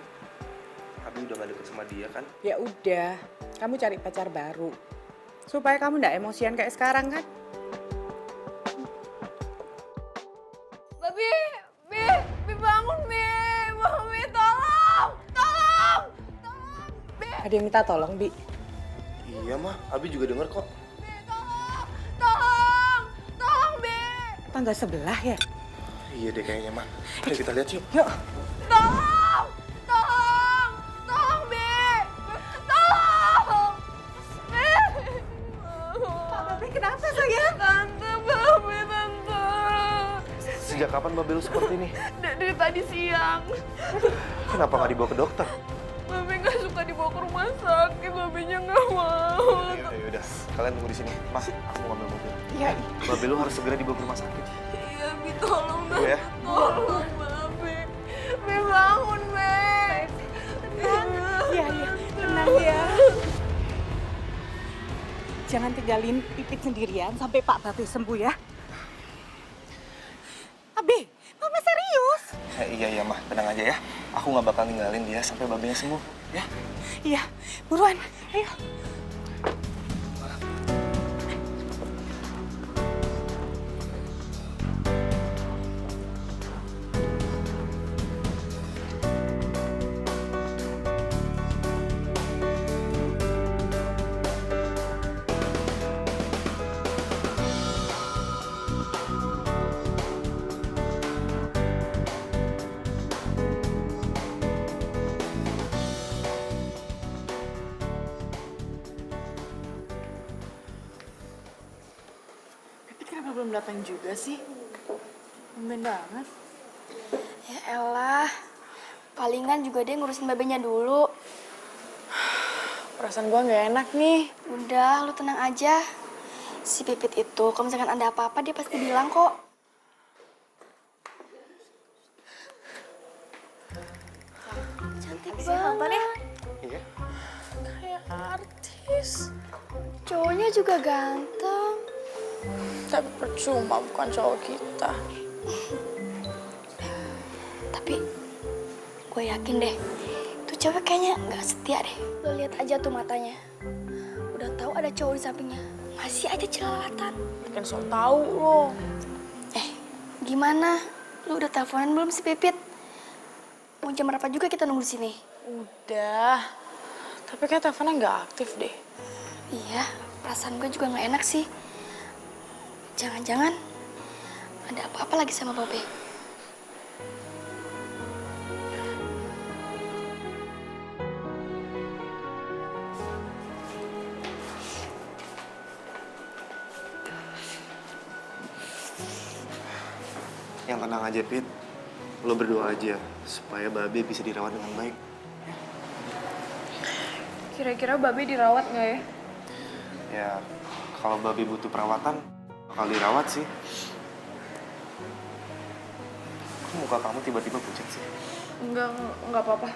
Abi udah gak deket sama dia kan. Ya udah, kamu cari pacar baru. Supaya kamu nggak emosian kayak sekarang kan. Babi bangun, Bi. Babi tolong. Bi, Ada yang minta tolong, Bi. Iya mah, Abi juga denger kok. tolong, Bi. Tangga sebelah ya? Iya deh kayaknya mah. Ayo kita lihat yuk. Yuk. Tolong, Bi. Tolong. Bi. Pak Babe kenapa sayang? Tante, Babi, Tante. Sejak kapan Babel seperti ini? Dari tadi siang. Kenapa gak dibawa ke dokter? Babi nggak suka dibawa ke rumah sakit. Babinya nggak mau. Yaudah, kalian tunggu di sini. Mas, aku ngambil mobil. Iya. Babel lu harus segera dibawa ke rumah sakit. Iya, Bi, tolong, Tunggu ya. Tolong, Babi. Bi, bangun, Bi. Iya, tenang ya. Jangan tinggalin Pipit sendirian sampai Pak Babe sembuh ya. Abi, Mama serius. Iya, mah. Tenang aja ya. Aku gak bakal ninggalin dia sampai babenya sembuh. Ya? Iya, buruan. Ayo. Pipit kenapa belum datang juga sih? Tumben banget. Ya elah, palingan juga dia ngurusin babenya dulu. Perasaan gua nggak enak nih. Udah, lu tenang aja. Si Pipit itu, kalau misalkan ada apa-apa dia pasti bilang kok. Cantik banget. Iya. Kayak artis. Cowoknya juga ganteng. Tapi percuma bukan cowok kita. Tapi gue yakin deh, tuh cewek kayaknya nggak setia deh. Lo lihat aja tuh matanya. Udah tahu ada cowok di sampingnya, masih aja jelalatan. Bikin sok tahu lo. Gimana? Lu udah teleponan belum si Pipit? Mau jam berapa juga kita nunggu di sini? Udah. Tapi kayak teleponnya nggak aktif deh. Iya, perasaan gue juga nggak enak sih. Jangan-jangan ada apa-apa lagi sama Babe. Yang tenang aja, Pit. Lo berdoa aja supaya Babe bisa dirawat dengan baik. Kira-kira Babi dirawat nggak ya? Ya, kalau Babe butuh perawatan, bakal dirawat sih. Kok muka kamu tiba-tiba pucat sih? Enggak apa-apa.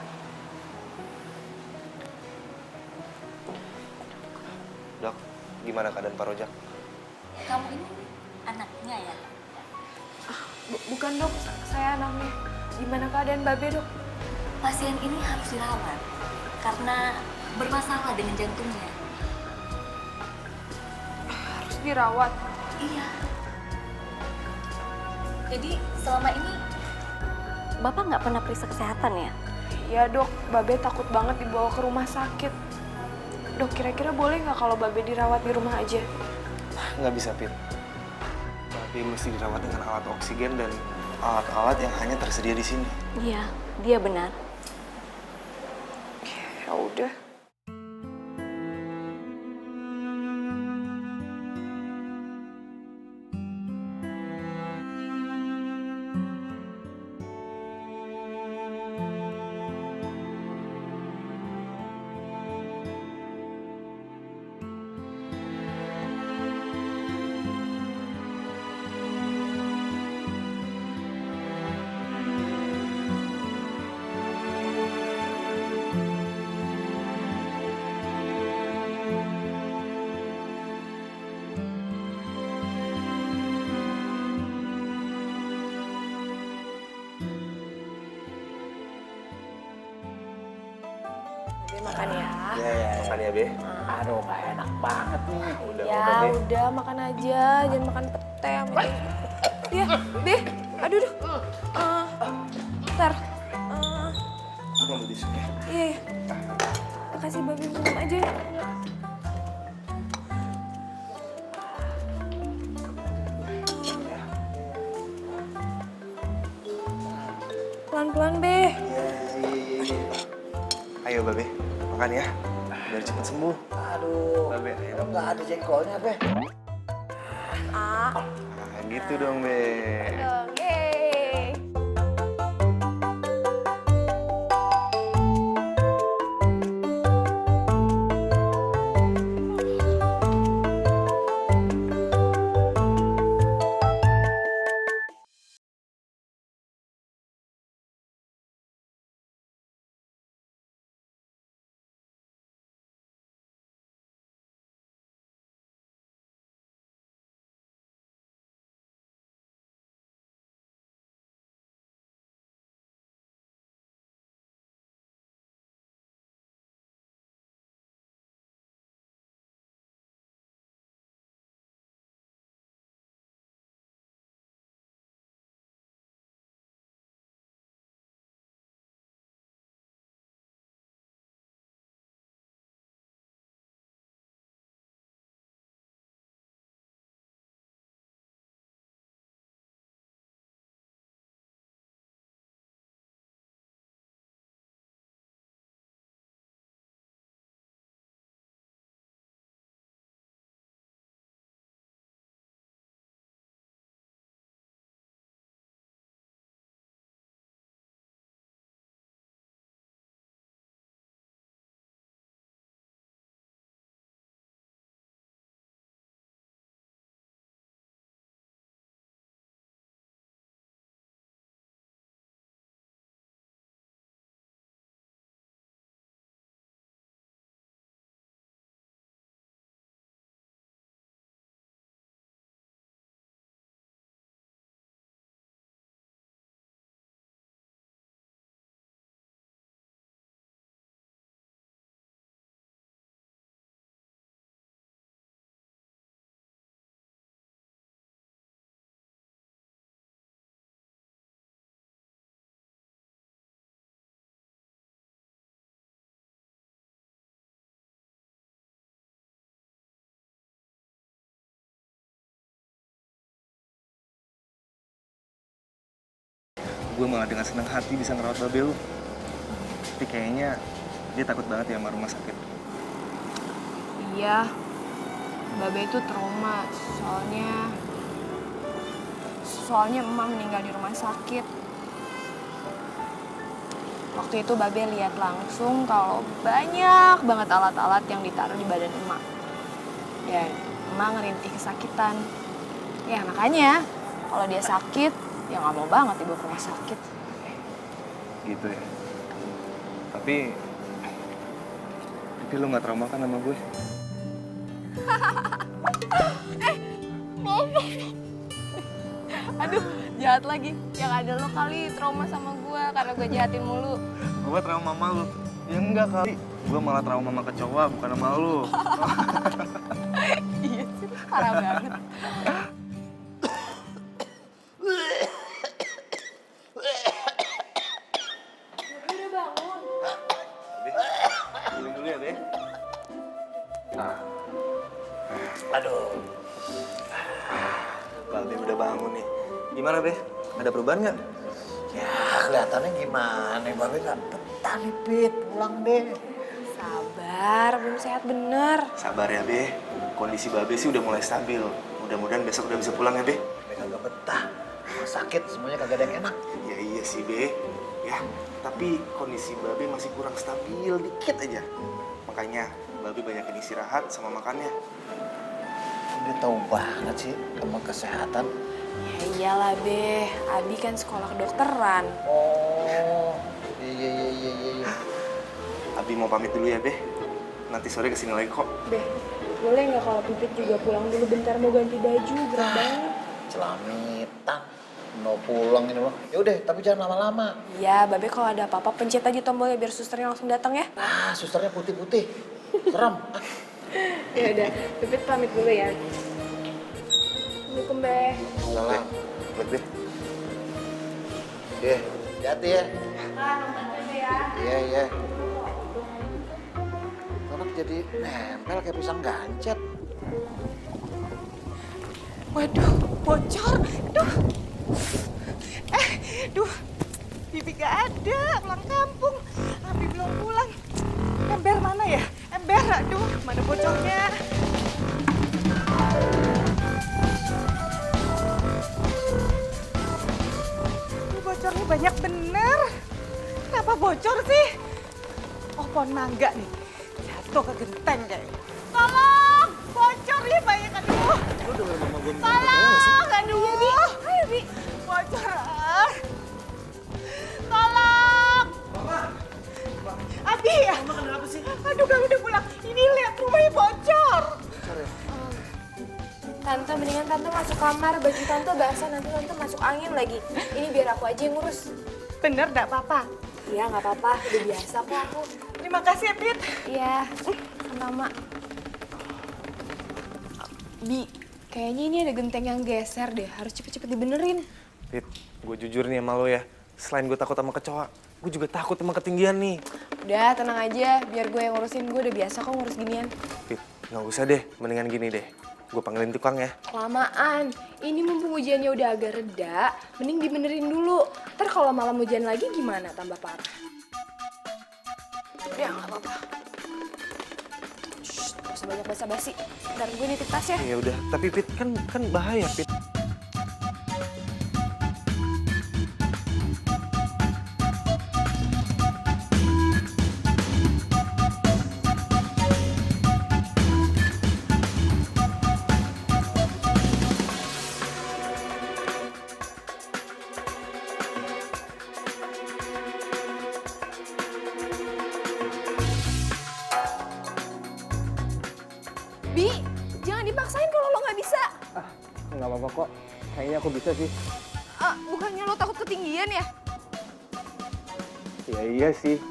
Dok, gimana keadaan Pak Rojak? Kamu ini anaknya ya? Bukan dok, saya anaknya. Gimana keadaan Babe dok? Pasien ini harus dirawat karena bermasalah dengan jantungnya. Harus dirawat. Iya. Jadi selama ini Bapak nggak pernah periksa kesehatan ya? Iya dok, Babe takut banget dibawa ke rumah sakit. Dok, kira-kira boleh nggak kalau Babe dirawat di rumah aja? Nggak bisa, Pit. Babe mesti dirawat dengan alat oksigen dan alat-alat yang hanya tersedia di sini. Iya, dia benar. Ya udah. Makan ya. Iya, makan ya, Be. Aduh, gak enak banget nih. Udah makan aja, jangan makan pete sama Iya, Be. Aduh, duh. Ntar. Aku ambil tisu ya. Iya. Makasih Babe, minum aja. Pelan-pelan, Be. Ayo, Babe. Makan ya. Biar cepat sembuh. Aduh, Babe, ayo dong. nggak ada jengkolnya, Be. Nah, gitu dong, Be. Yeay. Gue malah dengan senang hati bisa ngerawat Babe lu. Tapi kayaknya dia takut banget ya sama rumah sakit. Iya. Babe itu trauma. Soalnya emak meninggal di rumah sakit. Waktu itu Babe lihat langsung kalau banyak banget alat-alat yang ditaruh di badan emak. Dan emak ngerintih kesakitan. Ya makanya kalau dia sakit, ya nggak mau banget dibawa ke rumah sakit. Gitu ya. Tapi lu nggak trauma kan sama gue? Maaf. Aduh, jahat lagi. Yang ada lo kali trauma sama gue karena gue jahatin mulu. Gue trauma sama lu. Ya enggak kali. Gue malah trauma sama kecoa, bukan sama lu. Iya sih, parah banget. Healing dulu ya, Be. Aduh. Balde udah bangun nih. Gimana, Be? Ada perubahan nggak? Ya kelihatannya gimana, Babe gak betah nih, Pit. Pulang deh. Sabar, belum sehat bener. Sabar ya, Be. Kondisi Babe sih udah mulai stabil. Mudah-mudahan besok udah bisa pulang ya, Be. Babe kagak betah. Rumah sakit, semuanya kagak ada yang enak. Ya iya sih, Be. Ya, tapi kondisi Babe masih kurang stabil dikit aja. Makanya Babe banyakin istirahat sama makannya. Dia tahu banget sih tentang kesehatan. Ya iyalah, Be. Abi kan sekolah kedokteran. Oh, iya. Abi mau pamit dulu ya, Be. Nanti sore kesini lagi kok. Be, boleh nggak kalau Pipit juga pulang dulu bentar mau ganti baju, berat banget. Celamitan. Mau pulang ini loh. Ya udah, tapi jangan lama-lama. Iya, Babe kalau ada apa-apa pencet aja tombolnya biar susternya langsung datang ya. Ah, susternya putih-putih. Serem. Ya udah, Pipit pamit dulu ya. Assalamualaikum, Be. Salam. Buat Be. Iya, hati-hati ya. Iya. Anak jadi nempel kayak pisang gancet. Waduh, bocor. Duh, Bibi gak ada, pulang kampung. Abi belum pulang. Ember mana ya? Ember, aduh, mana bocornya? Ini bocornya banyak bener. Kenapa bocor sih? Oh, pohon mangga nih. Jatuh ke genteng kayaknya. Tolong, bocor ya banyak, aduh. Tolong, aduh. Ayo, Bi. Bocor. Tolong. Abi ya. Mama kenapa sih? Aduh, kamu udah pulang. Ini lihat rumahnya bocor. Tante, mendingan Tante masuk kamar, baju Tante basah, nanti Tante masuk angin lagi. Ini biar aku aja yang ngurus. Bener, gak apa-apa. Iya, nggak apa-apa, udah biasa kok aku. Terima kasih ya, Pit. Iya, sama. Bi, kayaknya ini ada genteng yang geser deh, harus cepet-cepet dibenerin. Pit, gue jujur nih sama lo ya. Selain gue takut sama kecoa, gue juga takut sama ketinggian nih. Udah, tenang aja, biar gue yang ngurusin. Gue udah biasa kok ngurus ginian. Pit, nggak usah deh, mendingan gini deh. Gue panggilin tukang ya. Kelamaan, ini mumpung hujannya udah agak reda, mending dibenerin dulu. Ntar kalau malam hujan lagi gimana, tambah parah. Ya, nggak apa-apa. Shh, gak usah banyak basa-basi. Ntar gue nitip tas ya. Ya udah, tapi Pit kan bahaya, Pit. Bi, jangan dipaksain kalau lo nggak bisa. Nggak apa-apa kok. Kayaknya aku bisa sih. Bukannya lo takut ketinggian ya? Ya iya sih.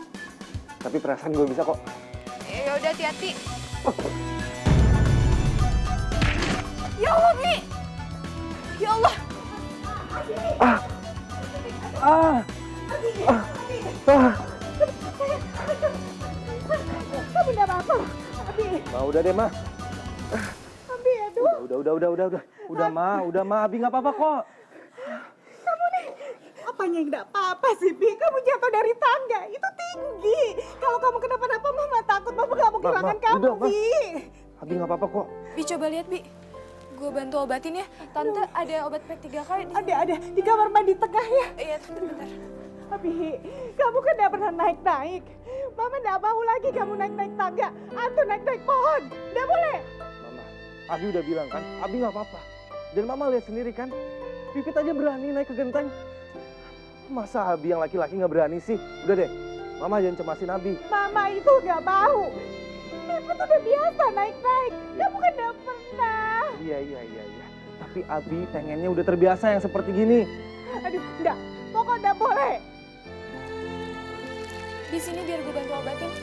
Tapi perasaan gue bisa kok. Ya udah, hati-hati. Ya Allah, Bi. Ya Allah. Kamu udah apa-apa? Abi, Udah deh, Ma. Abi, aduh. Udah, Ma. Abi nggak apa-apa kok. Apanya yang gak apa-apa sih, Bi? Kamu jatuh dari tangga, itu tinggi. Kalau kamu kenapa-napa, Mama takut Mama gak mau kehilangan kamu, udah, Ma. Bi. Abi nggak apa-apa kok. Bi, coba lihat, Bi. Gue bantu obatin ya. Tante ada obat pek 3 kali. Ada, di kamar mandi tengah ya. Iya, Tante, bentar. Abi, kamu kan gak pernah naik-naik. Mama gak mau lagi kamu naik-naik tangga atau naik-naik pohon. Gak boleh. Mama, Abi udah bilang kan, Abi nggak apa-apa. Dan Mama lihat sendiri kan, Pipit aja berani naik ke genteng. Masa Abi yang laki-laki nggak berani sih? Udah deh, Mama jangan cemasin Abi. Mama itu gak mau. Pipit udah biasa naik-naik. Kamu kan gak pernah. Iya. Tapi Tapi Abi pengennya udah terbiasa yang seperti gini. Aduh, enggak. Pokoknya enggak boleh. Di sini biar gue bantu obatin.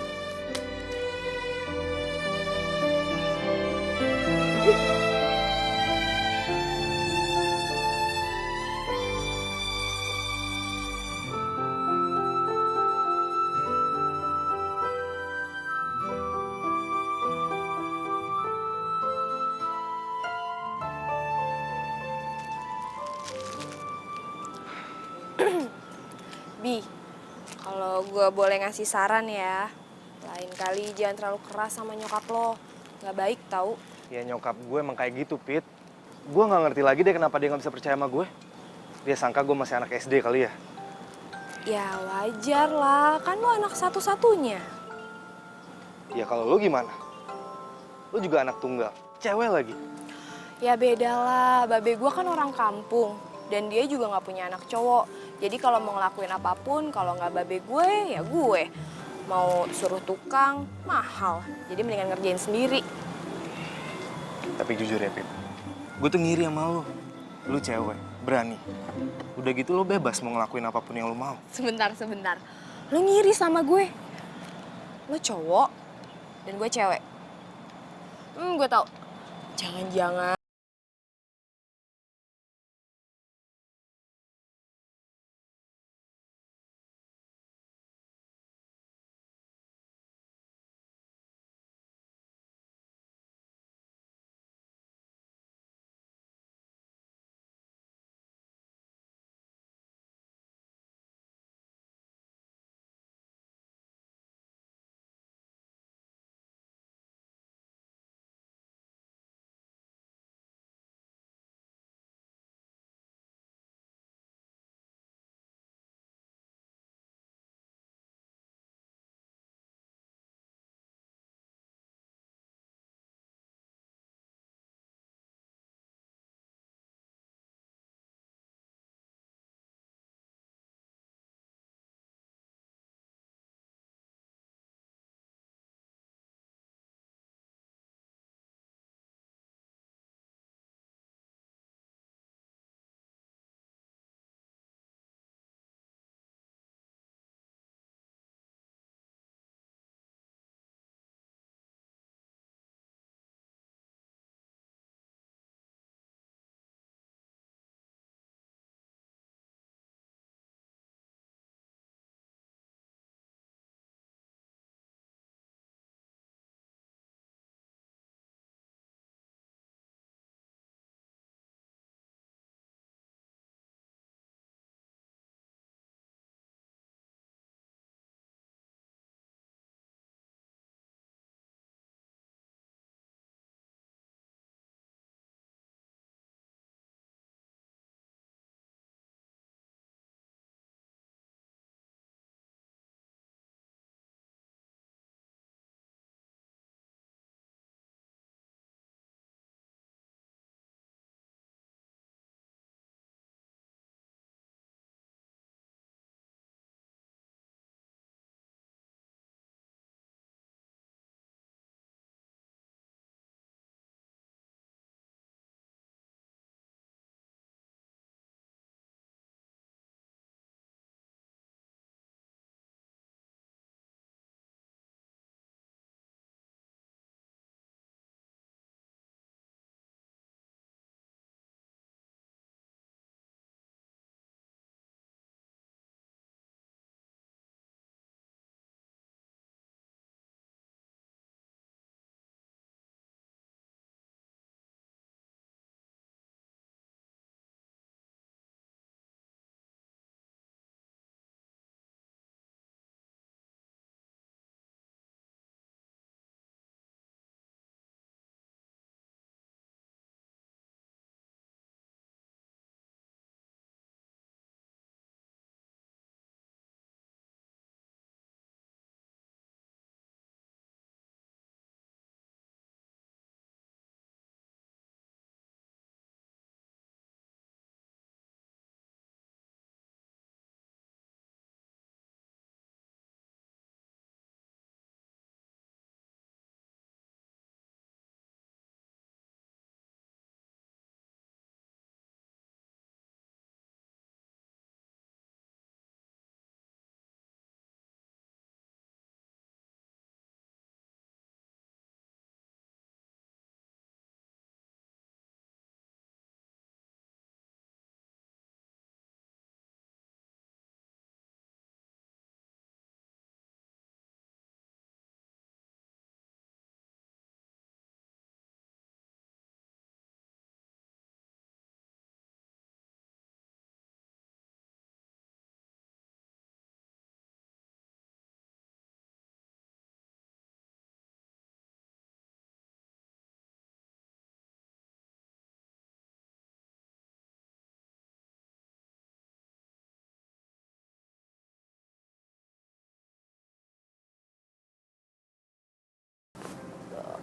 Bi, kalau gue boleh ngasih saran ya, lain kali jangan terlalu keras sama nyokap lo. Nggak baik tau. Ya nyokap gue emang kayak gitu, Pit. Gue nggak ngerti lagi deh kenapa dia nggak bisa percaya sama gue. Dia sangka gue masih anak SD kali ya. Ya wajar lah, kan lo anak satu-satunya. Ya kalau lo gimana? Lo juga anak tunggal, cewek lagi. Ya beda lah, babe gue kan orang kampung. Dan dia juga nggak punya anak cowok. Jadi kalau mau ngelakuin apapun, kalau nggak babe gue, ya gue. Mau suruh tukang, mahal. Jadi mendingan ngerjain sendiri. Tapi jujur ya, Pit. Gue tuh ngiri sama lo. Lo cewek, berani. Udah gitu lo bebas mau ngelakuin apapun yang lo mau. Sebentar. Lo ngiri sama gue. Lo cowok, dan gue cewek. Gue tau. Jangan-jangan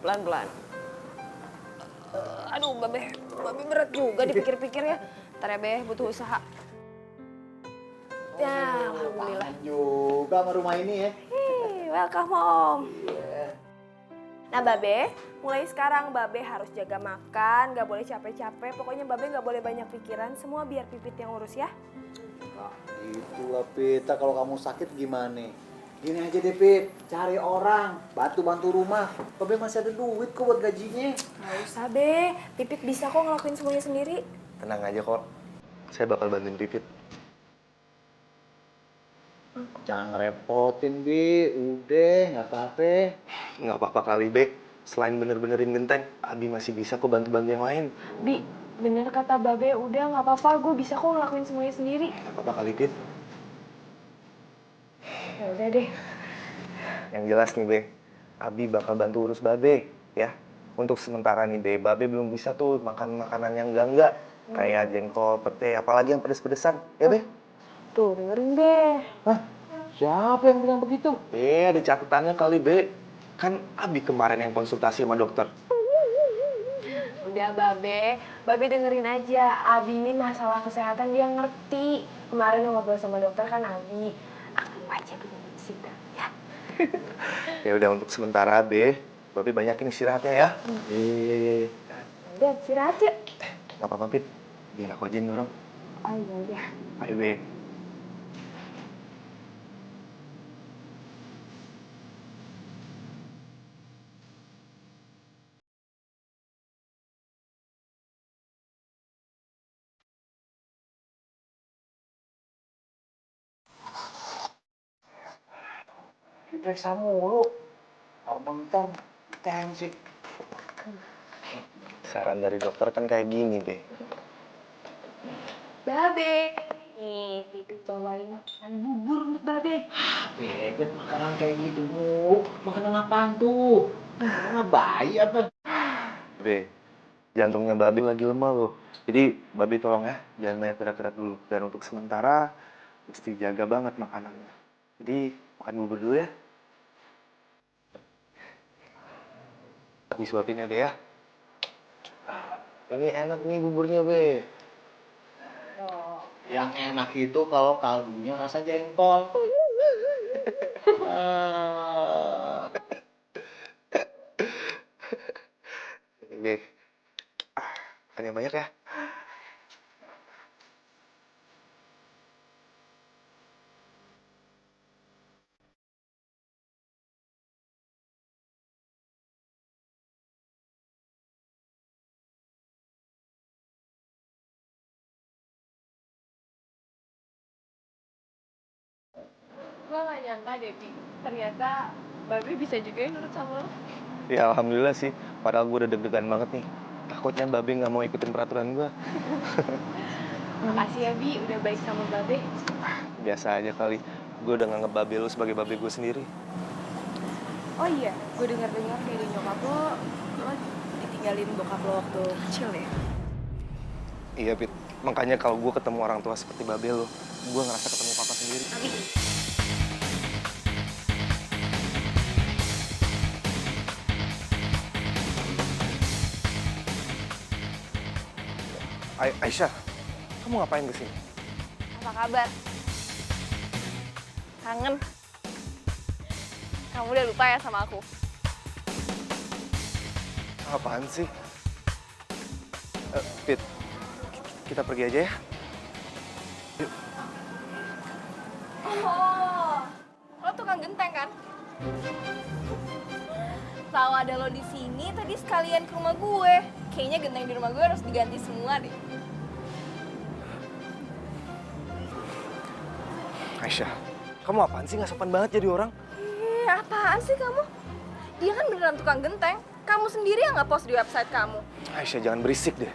pelan-pelan. Aduh, Babe berat juga dipikir-pikir ya. Ntar ya, Be, butuh usaha. Ya, alhamdulillah. Juga sama rumah ini ya. Welcome home. Nah, Babe, mulai sekarang Babe harus jaga makan, gak boleh capek-capek. Pokoknya Babe gak boleh banyak pikiran, semua biar Pipit yang urus ya. Nah, itulah Pita, kalau kamu sakit gimana? Gini aja deh Pit, cari orang, bantu-bantu rumah. Babe masih ada duit kok buat gajinya. Gak usah, Be. Pipit bisa kok ngelakuin semuanya sendiri. Tenang aja kok. Saya bakal bantuin Pipit. Jangan ngerepotin, Bi. Udah, nggak apa-apa. Nggak apa-apa kali, Be. Selain bener-benerin genteng, Abi masih bisa kok bantu-bantu yang lain. Bi, bener kata Babe, udah gak apa-apa, gue bisa kok ngelakuin semuanya sendiri. Nggak apa-apa kali, Pit. Ya udah deh. Yang jelas nih, Be. Abi bakal bantu urus Babe, ya. Untuk sementara nih, Be. Babe belum bisa tuh makan makanan yang enggak. Kayak jengkol, pete, apalagi yang pedes-pedesan. Ya, Be? Tuh, dengerin deh. Hah? Siapa yang bilang begitu? Ada catatannya kali, Be. Kan Abi kemarin yang konsultasi sama dokter. Udah, Babe dengerin aja. Abi ini masalah kesehatan dia ngerti. Kemarin ngobrol sama dokter kan Abi. Anggap aja gue musibah, ya. Ya udah, untuk sementara, Be. Babe banyakin istirahatnya ya. Udah, istirahat yuk. Nggak apa-apa, Pit. Biar aku aja yang dorong. Oh iya, udah. Ayo, Be. Diperiksa mulu. Bentar, tensi. Saran dari dokter kan kayak gini, Be. Babe. Nih, Pipit bawain makanan bubur untuk Babe. Bebet makanan kayak gitu, Bu. Makanan apaan tuh? Makanan bayi apa? Be, jantungnya Babe lagi lemah loh. Jadi, Babe tolong ya, jangan banyak gerak-gerak dulu. Dan untuk sementara, mesti jaga banget makanannya. Jadi, makan bubur dulu ya. Tapi suapin ya, Be ya. Ini enak nih buburnya, Be. Yang enak itu kalau kaldunya rasa jengkol. Be, makan yang banyak ya. Gue gak nyangka deh, Pi. Ternyata Babe bisa juga yang nurut sama lo. Ya, alhamdulillah sih. Padahal gue udah deg-degan banget nih. Takutnya Babe nggak mau ikutin peraturan gue. Makasih ya, Bi, udah baik sama Babe. Biasa aja kali. Gue udah nganggep Babe lu sebagai Babe gue sendiri. Oh iya, gue dengar-dengar dari nyokap lo ditinggalin bokap lo waktu kecil ya? Iya, Pit. Makanya kalau gue ketemu orang tua seperti Babe lu, gue ngerasa ketemu papa sendiri. Aisyah, kamu ngapain kesini? Apa kabar? Kangen? Kamu udah lupa ya sama aku? Apaan sih? Pit, kita pergi aja ya. Yuk. Oh, lo tukang genteng kan? Tahu ada lo di sini, tadi sekalian ke rumah gue. Kayaknya genteng di rumah gue harus diganti semua deh. Aisyah, kamu apaan sih? Nggak sopan banget jadi orang. Apaan sih kamu? Dia kan beneran tukang genteng. Kamu sendiri yang nge-post di website kamu. Aisyah, jangan berisik deh.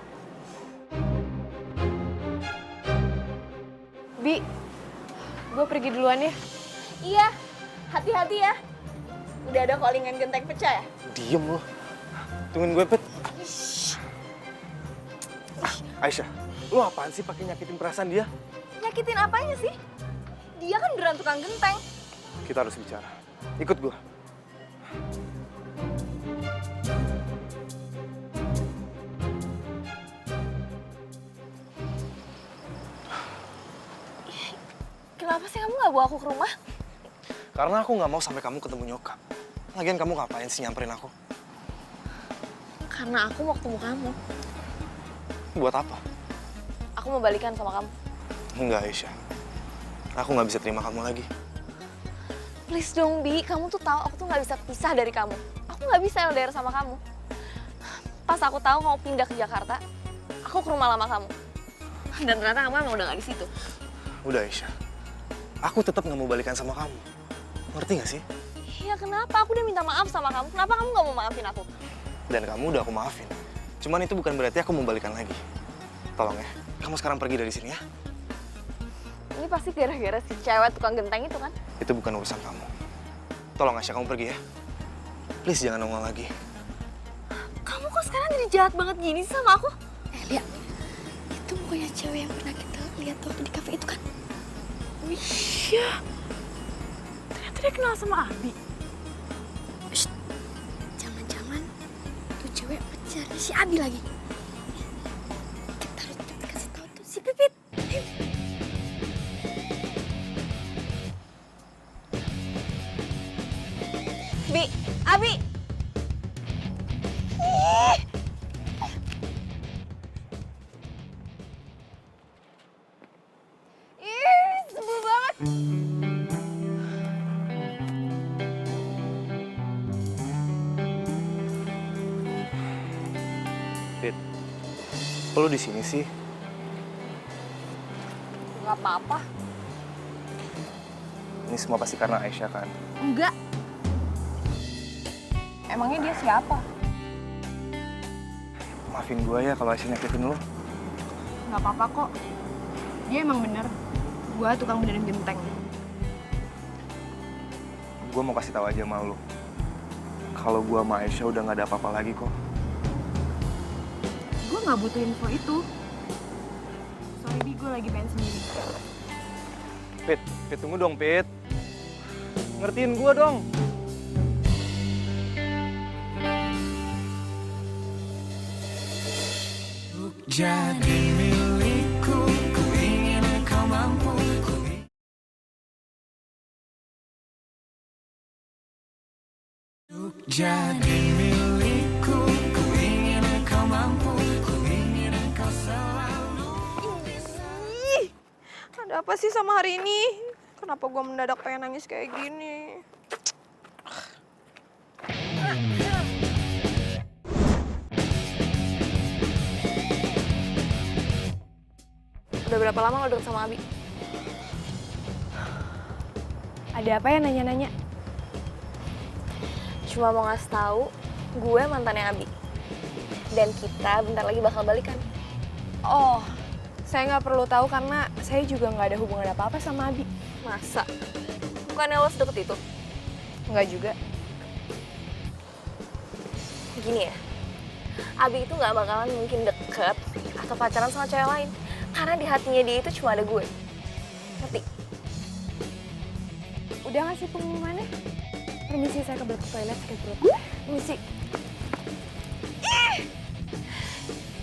Bi, gue pergi duluan ya. Iya, hati-hati ya. Udah ada callingan genteng pecah ya? Diem lo. Tungguin gue, Pet. Aisyah, lu apaan sih pakai nyakitin perasaan dia? Nyakitin apanya sih? Dia kan beneran tukang genteng. Kita harus bicara. Ikut gue. Kenapa sih kamu gak bawa aku ke rumah? Karena aku nggak mau sampai kamu ketemu nyokap. Lagian kamu ngapain sih nyamperin aku? Karena aku mau ketemu kamu. Buat apa? Aku mau balikan sama kamu. Enggak, Aisyah. Aku nggak bisa terima kamu lagi. Please dong, Bi. Kamu tuh tahu aku tuh nggak bisa pisah dari kamu. Aku nggak bisa LDR sama kamu. Pas aku tahu kamu pindah ke Jakarta, aku ke rumah lama kamu. Dan ternyata kamu emang udah nggak di situ. Udah, Aisyah. Aku tetap nggak mau balikan sama kamu. Ngerti nggak sih? Ya kenapa? Aku udah minta maaf sama kamu. Kenapa kamu nggak mau maafin aku? Dan kamu udah aku maafin. Cuman itu bukan berarti aku mau balikan lagi. Tolong ya, kamu sekarang pergi dari sini ya. Ini pasti gara-gara si cewek tukang genteng itu kan? Itu bukan urusan kamu. Tolong Aisyah, kamu pergi ya. Please jangan nongol lagi. Kamu kok sekarang jadi jahat banget gini sih sama aku? Lihat, itu bukannya cewek yang pernah kita lihat waktu di kafe itu kan? Iya. Ternyata dia kenal sama Abi. Shh, jangan-jangan tuh cewek pacarnya si Abi lagi. Kita harus cepet kasih tahu tuh si Pipit. Ayo. Bi, Abi! Ih, sebel banget. Pit, kok lu di sini sih? Gak apa-apa. Ini semua pasti karena Aisyah kan? Enggak. Emangnya dia siapa? Maafin gue ya kalau Aisyah nyakitin lu. Gak apa-apa kok. Dia emang bener. Gua tukang benerin genteng. Gue mau kasih tahu aja sama lu. Kalau gue sama Aisyah udah gak ada apa-apa lagi kok. Gue gak butuh info itu. Sorry Bi, gue lagi pengen sendiri. Pit, tunggu dong, Pit. Ngertiin gue dong. Jadi milikku, ku ingin kau mampu. Jadi milikku, ku ingin kau mampu. Ku ingin kau selalu. Ih, ada apa sih sama hari ini? Kenapa gue mendadak pengen nangis kayak gini? Udah berapa lama lo deket sama Abi? Ada apa ya nanya-nanya? Cuma mau ngasih tahu, gue mantannya Abi. Dan kita bentar lagi bakal balikan. Oh, saya nggak perlu tahu karena saya juga nggak ada hubungan apa-apa sama Abi. Masa? Bukannya lo sedeket itu? Nggak juga. Gini ya, Abi itu nggak bakalan mungkin deket atau pacaran sama cewek lain. Karena di hatinya dia itu cuma ada gue. Ngerti? Udah ngasih pengumumannya? Permisi, saya kebelet ke toilet, sakit perut. Permisi. Ih!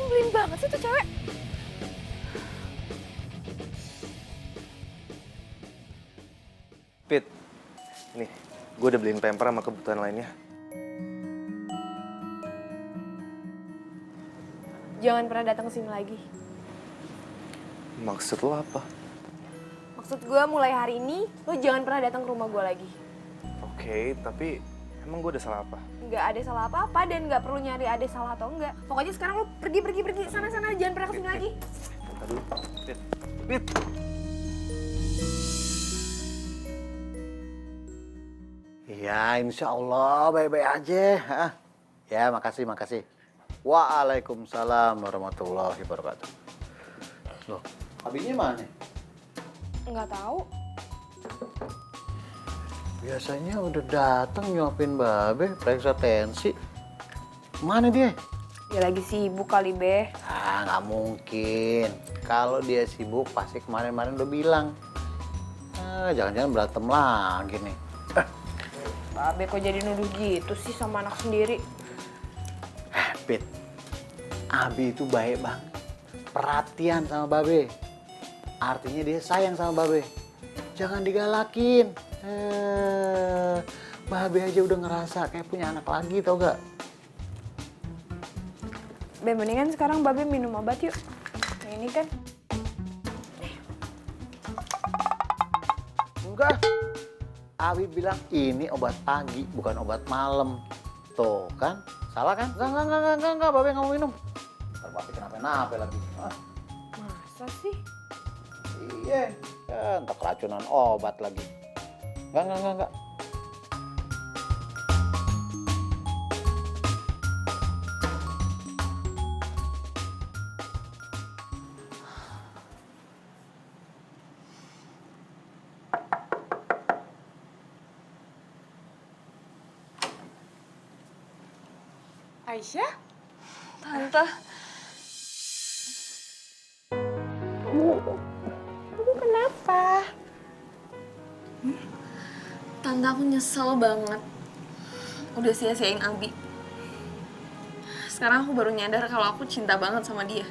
Nyebelin banget sih tuh cewek. Pit, nih, gue udah beliin pamper sama kebutuhan lainnya. Jangan pernah datang ke sini lagi. Maksud lo apa? Maksud gue mulai hari ini, lo jangan pernah datang ke rumah gue lagi. Oke, tapi emang gue udah salah apa? Nggak ada salah apa-apa dan nggak perlu nyari ada salah atau enggak. Pokoknya sekarang lo pergi, sana-sana, jangan pernah kesini lagi. Bentar dulu. Pit. Ya, insya Allah baik-baik aja. Hah? Ya, makasih. Waalaikumsalam warahmatullahi wabarakatuh. Loh, abinya mana? Nggak tahu. Biasanya udah datang nyuapin babe, periksa tensi. Mana dia? Dia lagi sibuk kali, Be. Ah, nggak mungkin. Kalau dia sibuk, pasti kemarin-kemarin udah bilang. Ah, jangan-jangan berantem lagi nih. Babe kok jadi nuduh gitu sih sama anak sendiri? Pit, Abi itu baik banget. Perhatian sama babe. Artinya dia sayang sama babe. jangan digalakin. Babe aja udah ngerasa kayak punya anak lagi, tau gak? Be, mendingan sekarang Babe minum obat yuk. Yang ini kan. Enggak. Abi bilang ini obat pagi, bukan obat malam. Tuh kan, salah kan? Enggak, Babe nggak mau minum. Ntar Babe kenapa-napa lagi. Ah, Masa sih? iya, ya, entar keracunan obat lagi. Enggak. Aisyah? Tante, Ibu kenapa? Tante aku nyesel banget udah sia-siain Abi. Sekarang aku baru nyadar kalau aku cinta banget sama dia.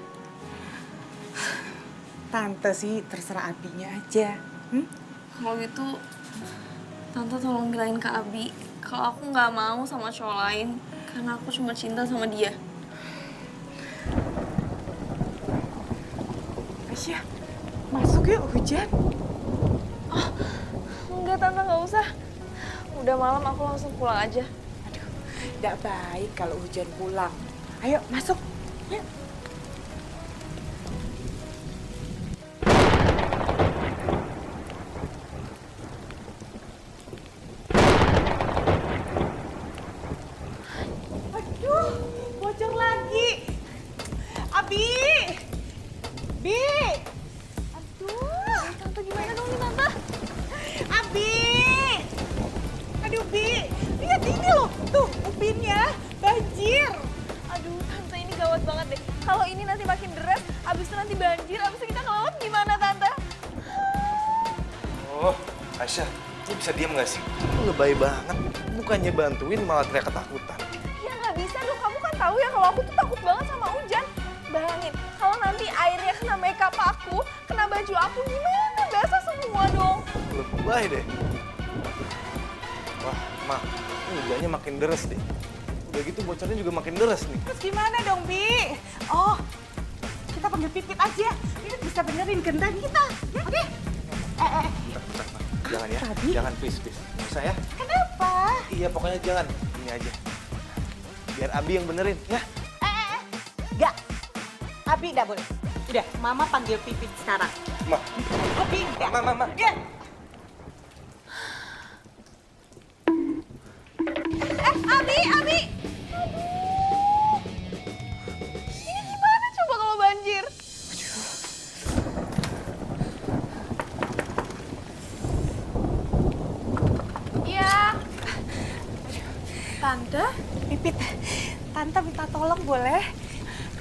Tante sih terserah Abinya aja. Kalau gitu, Tante tolong bilangin ke Abi kalau aku nggak mau sama cowok lain karena aku cuma cinta sama dia. Aisyah, masuk yuk, hujan. Enggak, Tante, nggak usah. Udah malam, aku langsung pulang aja. Aduh, tidak baik kalau hujan pulang. Ayo, masuk. Yuk. Aduh, bocor lagi. Abi! Bi! Aduh. Tante, gimana dong nih, Tante? Abi! Aduh, Bi. Lihat ini loh. Tuh, upinnya banjir. Aduh, Tante, ini gawat banget deh. Kalau ini nanti makin deras, abis itu nanti banjir, abis itu kita kelelep gimana, Tante? Oh, Aisyah, lu bisa diam gak sih? Lu lebay banget. Bukannya bantuin malah teriak ketakutan. Ya nggak bisa dong, kamu kan tahu ya kalau aku tuh takut banget sama hujan. Bayangin, kalau nanti airnya kena makeup aku, kena baju aku, gimana? Basah semua dong. Lebay deh. Wah, Ma, ini hujannya makin deras deh. Udah gitu bocornya juga makin deras nih. Terus gimana dong, Bi? Oh, kita panggil Pipit aja. Pipit bisa benerin gendang kita. Ya, oke? Bentar, Ma. Jangan ya, jangan please. Nggak usah ya. Kenapa? Iya, pokoknya jangan. Ini aja. Biar Abi yang benerin, ya. Enggak. Abi enggak boleh. Udah, Mama panggil Pipit sekarang. Ma, Abi enggak. Ma. Ya. Abi! Ini gimana coba kalau banjir? Iya. Tante, Pipit. Tante minta tolong boleh?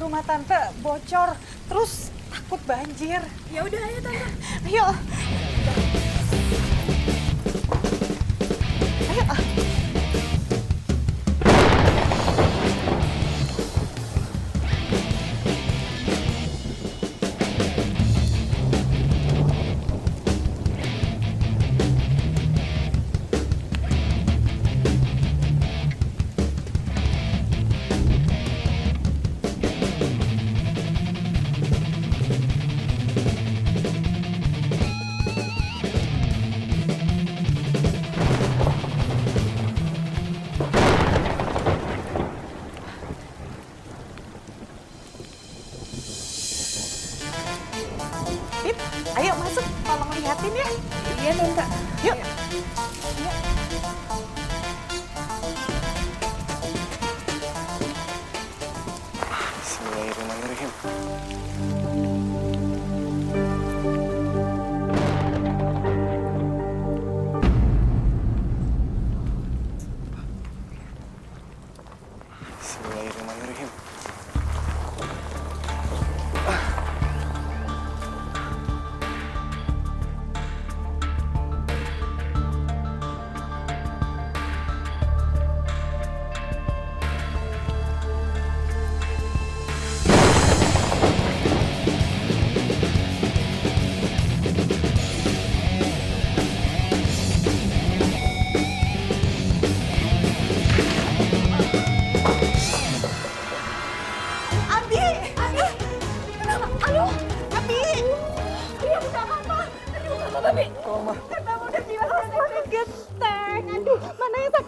Rumah Tante bocor, terus takut banjir. Ya udah, ayo Tante. Ayo. Ayo. Pip, ayo masuk, tolong lihatin ya. Iya, Tante. Yuk. Yuk. Bismillahirrahmanirrahim. Bismillahirrahmanirrahim.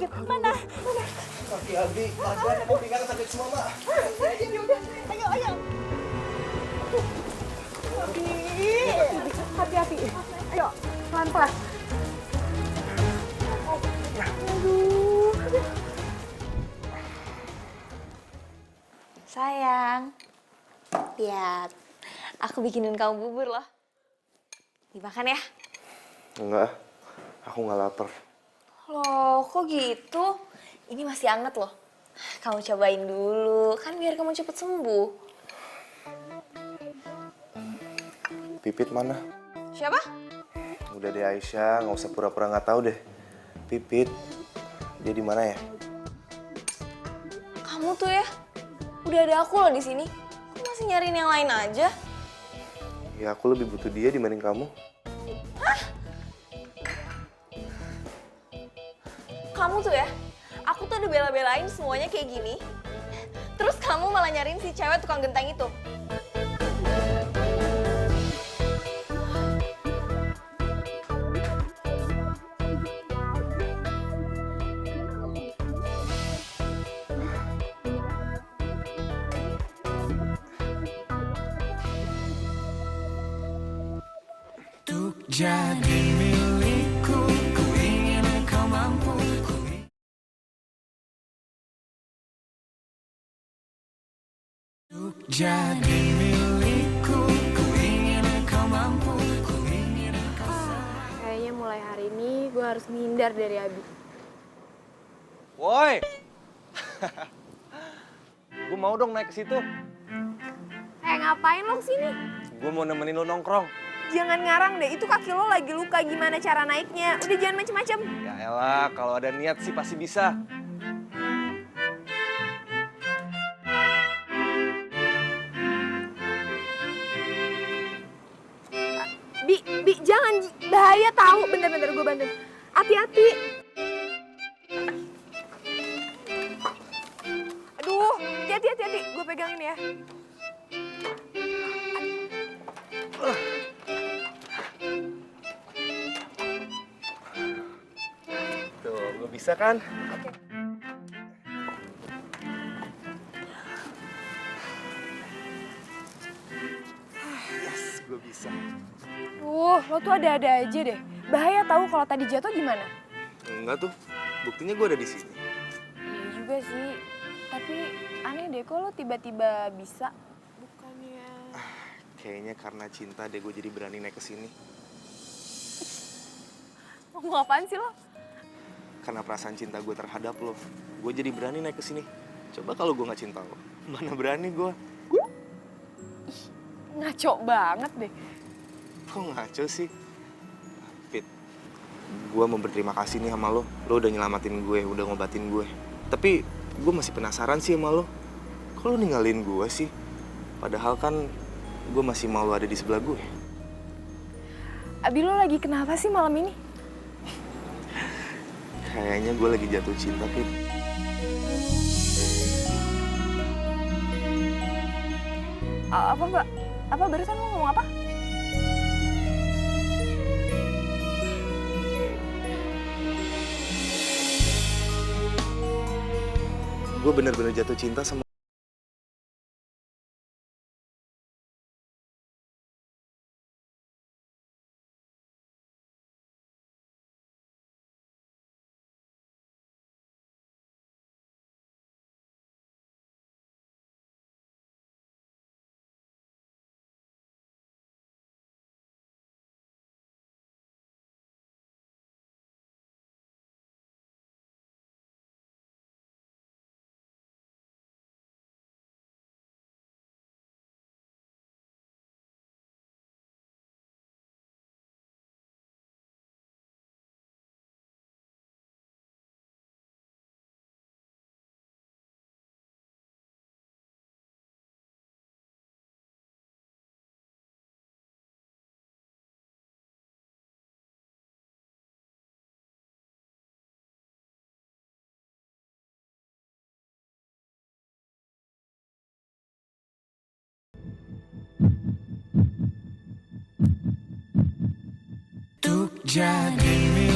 sakit. Mana? Kaki Abi, badan emang pinggang sakit semua, Mak. Ayo, ayo. Hati-hati. Ayo, pelan-pelan. Sayang, lihat. Aku bikinin kamu bubur loh. Dimakan ya? Enggak, aku nggak lapar. Loh, kok gitu? Ini masih anget loh. Kamu cobain dulu, kan biar kamu cepet sembuh. Pipit mana? Siapa? Udah deh Aisyah, nggak usah pura-pura nggak tahu deh. Pipit, dia di mana ya? Kamu tuh ya, udah ada aku loh di sini. Kok masih nyariin yang lain aja? Ya aku lebih butuh dia dibanding kamu. Kamu tuh ya, aku tuh udah bela-belain semuanya kayak gini. Terus kamu malah nyariin si cewek tukang genteng itu. Untuk jadi milikku, ku ingin engkau mampu. Untuk jadi milikku, ku ingin engkau mampu. Ku ingin engkau Kayaknya mulai hari ini gue harus menghindar dari Abi. Woi, gue mau dong naik ke situ. Ngapain lo kesini? Gue mau nemenin lo nongkrong. Jangan ngarang deh, itu kaki lo lagi luka, gimana cara naiknya? Udah jangan macem-macem. Ya elah, kalau ada niat sih pasti bisa. Bi, jangan, bahaya tahu. Bentar-bentar gue bantuin. Hati-hati. Aduh, hati-hati. Gue pegangin ya. Tuh, lo bisa kan? Yes, gue bisa. Lo tuh ada-ada aja deh. Bahaya tahu kalau tadi jatuh gimana? Enggak tuh, buktinya gue ada di sini. Iya juga sih. Tapi aneh deh kok lo tiba-tiba bisa. Bukannya... Kayaknya karena cinta deh gue jadi berani naik ke sini. Ngomong apaan sih lo? Karena perasaan cinta gue terhadap lo, gue jadi berani naik ke sini. Coba kalau gue nggak cinta lo, mana berani gue? Ngaco banget deh. Kok ngaco sih? Pit, gue mau berterima kasih nih sama lo. Lo udah nyelamatin gue, udah ngobatin gue. Tapi gue masih penasaran sih sama lo. Kok lo ninggalin gue sih? Padahal kan gue masih mau lo ada di sebelah gue. Abi lo lagi kenapa sih malam ini? Kayaknya gue lagi jatuh cinta, Pit. Apa mbak? Apa barusan lo ngomong apa? Gue bener-bener jatuh cinta sama... Untuk jadi milikku.